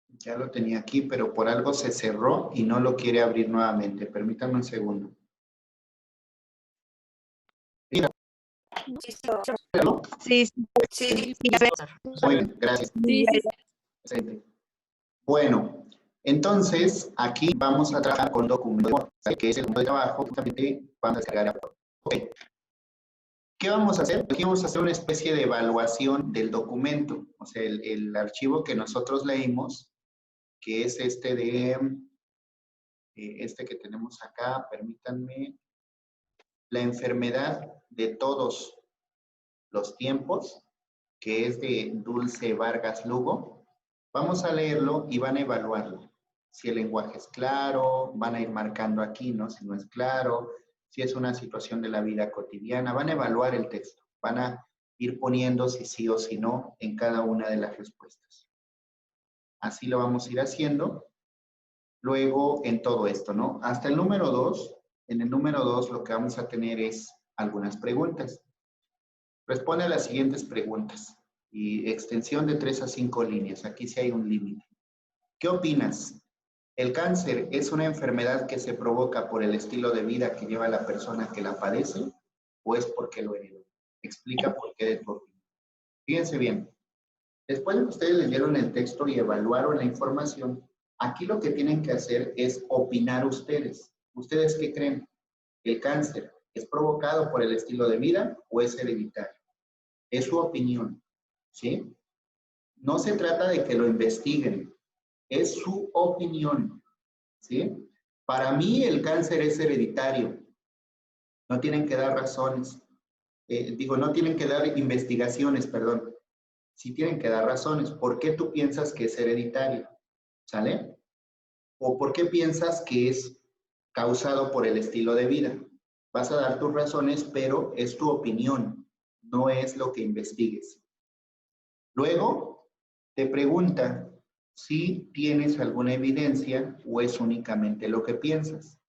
Ya lo tenía aquí, pero por algo se cerró y no lo quiere abrir nuevamente. Permítanme un segundo. Sí, sí, ¿No? Sí, sí, sí, ya veo. Muy bien, gracias. Sí, sí, Excelente. Bueno, entonces aquí vamos a trabajar con documento, que es el documento de trabajo, justamente vamos a descargar. Ok. ¿Qué vamos a hacer? Aquí vamos a hacer una especie de evaluación del documento, o sea, el archivo que nosotros leímos, que es este que tenemos acá, permítanme, la enfermedad de todos los tiempos, que es de Dulce Vargas Lugo. Vamos a leerlo y van a evaluarlo. Si el lenguaje es claro, van a ir marcando aquí, ¿no? Si no es claro, si es una situación de la vida cotidiana, van a evaluar el texto, van a ir poniendo si sí o si no en cada una de las respuestas. Así lo vamos a ir haciendo. Luego, en todo esto, ¿no? Hasta el número 2, en el número 2 lo que vamos a tener es algunas preguntas. Responde a las siguientes preguntas y extensión de 3 a 5 líneas. Aquí sí hay un límite. ¿Qué opinas? ¿El cáncer es una enfermedad que se provoca por el estilo de vida que lleva la persona que la padece o es porque lo heredó? Explica por qué de tu opinión. Fíjense bien. Después de que ustedes leyeron el texto y evaluaron la información, aquí lo que tienen que hacer es opinar ustedes. ¿Ustedes qué creen? ¿El cáncer es provocado por el estilo de vida o es hereditario? Es su opinión, ¿sí? No se trata de que lo investiguen, es su opinión, ¿sí? Para mí el cáncer es hereditario, no tienen que dar razones, no tienen que dar investigaciones, perdón, sí tienen que dar razones. ¿Por qué tú piensas que es hereditario? ¿Sale? ¿O por qué piensas que es causado por el estilo de vida? Vas a dar tus razones, pero es tu opinión, no es lo que investigues. Luego, te pregunta si tienes alguna evidencia o es únicamente lo que piensas.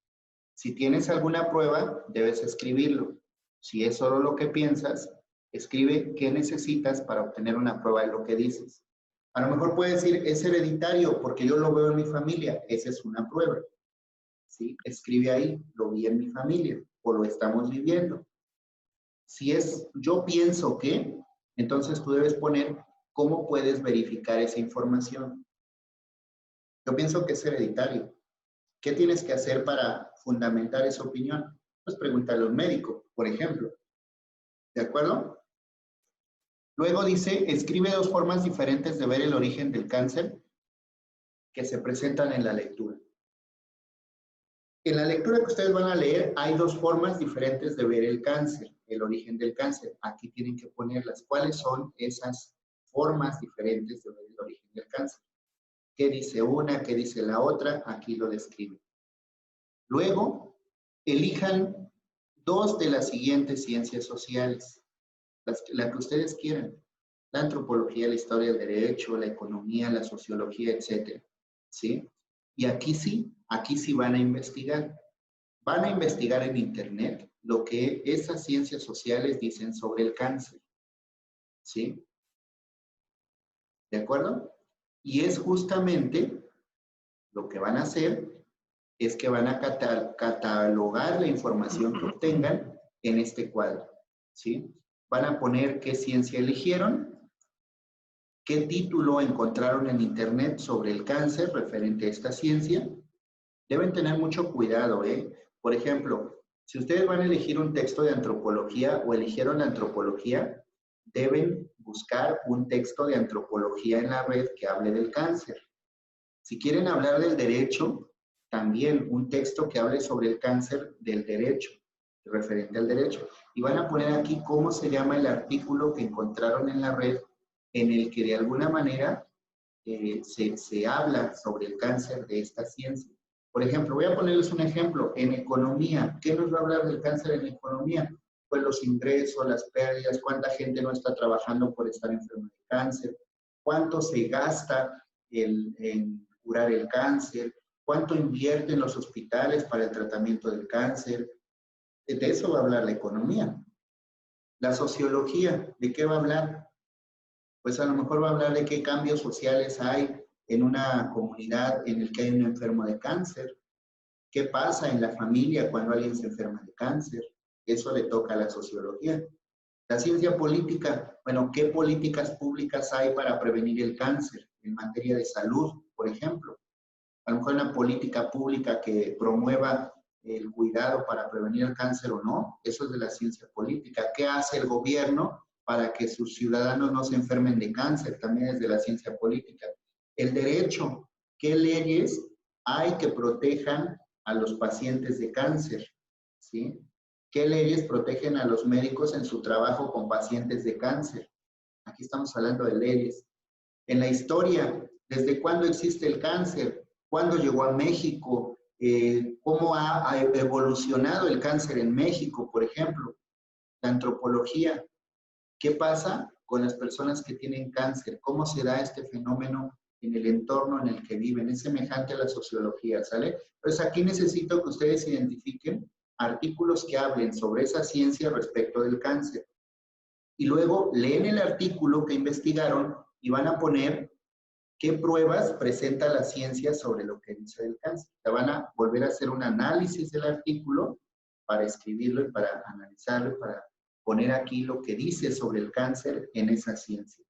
Si tienes alguna prueba, debes escribirlo. Si es solo lo que piensas, escribe qué necesitas para obtener una prueba de lo que dices. A lo mejor puedes decir, es hereditario porque yo lo veo en mi familia. Esa es una prueba. ¿Sí? Escribe ahí, lo vi en mi familia o lo estamos viviendo. Si es yo pienso que, entonces tú debes poner cómo puedes verificar esa información. Yo pienso que es hereditario. ¿Qué tienes que hacer para fundamentar esa opinión? Pues preguntarle a un médico, por ejemplo. ¿De acuerdo? Luego dice, escribe 2 formas diferentes de ver el origen del cáncer que se presentan en la lectura. En la lectura que ustedes van a leer hay 2 formas diferentes de ver el cáncer, el origen del cáncer. Aquí tienen que ponerlas. ¿Cuáles son esas formas diferentes de ver el origen del cáncer? ¿Qué dice una? ¿Qué dice la otra? Aquí lo describe. Luego, elijan 2 de las siguientes ciencias sociales, la que ustedes quieran. La antropología, la historia del derecho, la economía, la sociología, etc. ¿Sí? Y aquí sí van a investigar. Van a investigar en Internet lo que esas ciencias sociales dicen sobre el cáncer. ¿Sí? ¿De acuerdo? Y es justamente lo que van a hacer es que van a catalogar la información que obtengan en este cuadro, ¿sí? Van a poner qué ciencia eligieron, qué título encontraron en Internet sobre el cáncer referente a esta ciencia. Deben tener mucho cuidado, ¿eh? Por ejemplo, si ustedes van a elegir un texto de antropología o eligieron la antropología, deben buscar un texto de antropología en la red que hable del cáncer. Si quieren hablar del derecho, también un texto que hable sobre el cáncer del derecho, referente al derecho. Y van a poner aquí cómo se llama el artículo que encontraron en la red en el que de alguna manera se habla sobre el cáncer de esta ciencia. Por ejemplo, voy a ponerles un ejemplo. En economía, ¿qué nos va a hablar del cáncer en economía? Pues los ingresos, las pérdidas, cuánta gente no está trabajando por estar enferma de cáncer, cuánto se gasta en curar el cáncer, cuánto invierten los hospitales para el tratamiento del cáncer. De eso va a hablar la economía. La sociología, ¿de qué va a hablar? Pues a lo mejor va a hablar de qué cambios sociales hay en una comunidad en el que hay un enfermo de cáncer. ¿Qué pasa en la familia cuando alguien se enferma de cáncer? Eso le toca a la sociología. La ciencia política, bueno, ¿qué políticas públicas hay para prevenir el cáncer en materia de salud, por ejemplo? A lo mejor una política pública que promueva el cuidado para prevenir el cáncer o no, eso es de la ciencia política. ¿Qué hace el gobierno para que sus ciudadanos no se enfermen de cáncer? También es de la ciencia política. El derecho, ¿qué leyes hay que protejan a los pacientes de cáncer? ¿Sí? ¿Qué leyes protegen a los médicos en su trabajo con pacientes de cáncer? Aquí estamos hablando de leyes. En la historia, ¿desde cuándo existe el cáncer? ¿Cuándo llegó a México? ¿Cómo ha evolucionado el cáncer en México, por ejemplo? La antropología. ¿Qué pasa con las personas que tienen cáncer? ¿Cómo se da este fenómeno en el entorno en el que viven? Es semejante a la sociología, ¿sale? Pues aquí necesito que ustedes identifiquen artículos que hablen sobre esa ciencia respecto del cáncer. Y luego leen el artículo que investigaron y van a poner qué pruebas presenta la ciencia sobre lo que dice del cáncer. Te van a volver a hacer un análisis del artículo para escribirlo y para analizarlo, para poner aquí lo que dice sobre el cáncer en esa ciencia.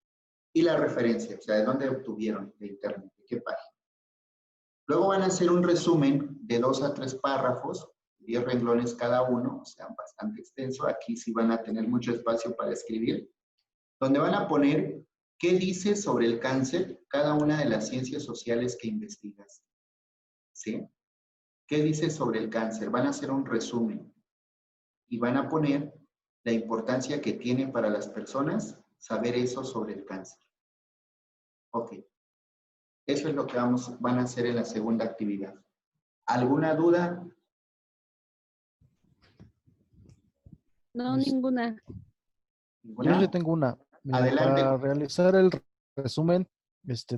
Y la referencia, o sea, de dónde obtuvieron de internet, de qué página. Luego van a hacer un resumen de 2 a 3 párrafos, 10 renglones cada uno, o sea, bastante extenso. Aquí sí van a tener mucho espacio para escribir, donde van a poner qué dice sobre el cáncer cada una de las ciencias sociales que investigas. ¿Sí? ¿Qué dice sobre el cáncer? Van a hacer un resumen y van a poner la importancia que tiene para las personas saber eso sobre el cáncer. Ok. Eso es lo que van a hacer en la segunda actividad. ¿Alguna duda? No, Pues, ninguna. Yo sí tengo una. Mira, Adelante. para realizar el resumen,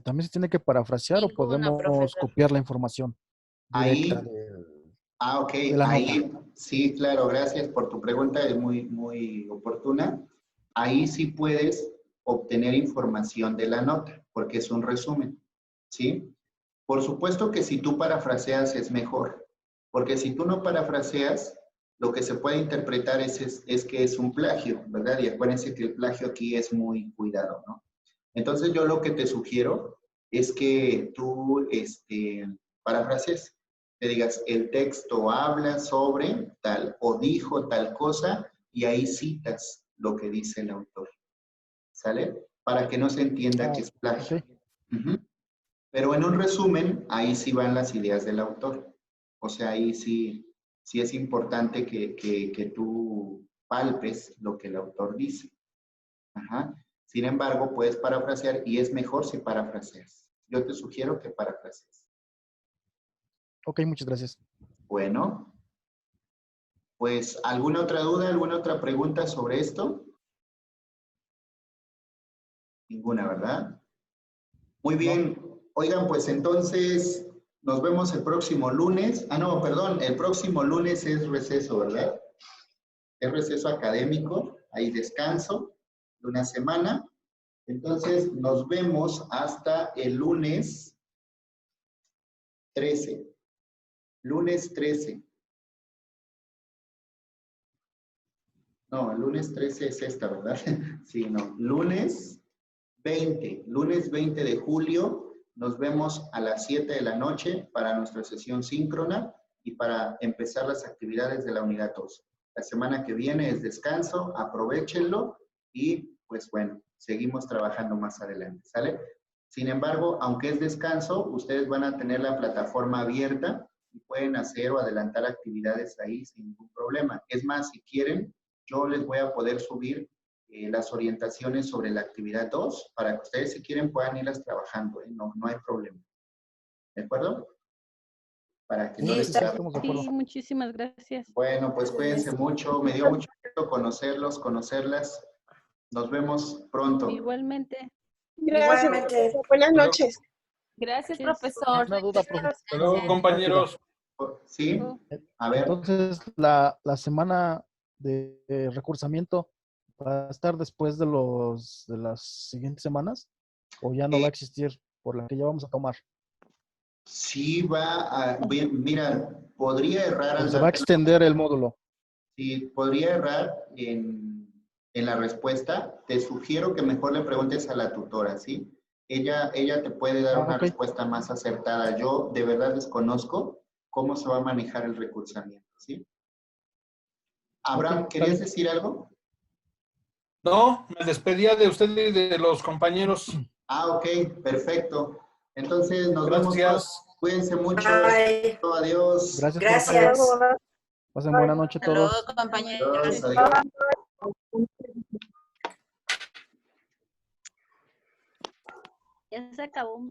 ¿también se tiene que parafrasear o Ninguna, podemos profesor. copiar la información directa Ahí, de ok, la ahí, nota? sí, claro, gracias por tu pregunta, es muy, muy oportuna. Ahí sí puedes obtener información de la nota, porque es un resumen, ¿sí? Por supuesto que si tú parafraseas es mejor, porque si tú no parafraseas, lo que se puede interpretar es que es un plagio, ¿verdad? Y acuérdense que el plagio aquí es muy cuidado, ¿no? Entonces yo lo que te sugiero es que tú parafrasees, te digas, el texto habla sobre tal o dijo tal cosa y ahí citas lo que dice el autor, ¿sale? Para que no se entienda que es plagio. Ok. Ujú. Pero en un resumen, ahí sí van las ideas del autor. O sea, ahí sí es importante que tú palpes lo que el autor dice. Ajá. Sin embargo, puedes parafrasear y es mejor si parafraseas. Yo te sugiero que parafrasees. Ok, muchas gracias. Bueno, pues, ¿alguna otra duda, alguna otra pregunta sobre esto? Ninguna, ¿verdad? Muy bien. Oigan, pues entonces nos vemos el próximo lunes. Ah, no, perdón, el próximo lunes es receso, ¿verdad? Es receso académico, hay descanso de una semana. Entonces nos vemos hasta el lunes 13. Lunes 13. No, el lunes 13 es esta, ¿verdad? Sí, no. Lunes 20 de julio, nos vemos a las 7 de la noche para nuestra sesión síncrona y para empezar las actividades de la unidad 2. La semana que viene es descanso, aprovéchenlo y pues bueno, seguimos trabajando más adelante, ¿sale? Sin embargo, aunque es descanso, ustedes van a tener la plataforma abierta y pueden hacer o adelantar actividades ahí sin ningún problema. Es más, si quieren, yo les voy a poder subir las orientaciones sobre la actividad 2 para que ustedes, si quieren, puedan irlas trabajando, ¿eh? No hay problema. ¿De acuerdo? Para que no Sí, les está Estamos de acuerdo. Sí, muchísimas gracias. Bueno, pues cuídense mucho. Me dio mucho gusto conocerlos, conocerlas. Nos vemos pronto. Igualmente. Gracias, igualmente. profesor. Buenas noches. Gracias, Gracias. profesor. Una duda, profesor. Hasta luego, compañeros. ¿Sí? A ver. Entonces, la semana de recursamiento va a estar después de las siguientes semanas, o ya no va a existir por la que ya vamos a tomar. Sí mira, podría errar O al se va a darte extender el módulo. Sí, podría errar en en la respuesta, te sugiero que mejor le preguntes a la tutora, ¿sí? Ella te puede dar una Ok. respuesta más acertada. Yo de verdad desconozco cómo se va a manejar el recursamiento, ¿sí? Abraham, Ok, está ¿querías bien. decir algo? No, me despedía de usted y de los compañeros. Ah, ok, perfecto. Entonces nos vemos. Gracias. Cuídense mucho. Bye. Adiós. Gracias, profe. Gracias. Pasen buena noche Hasta luego, todos. Adiós, compañeros. adiós. Ya se acabó.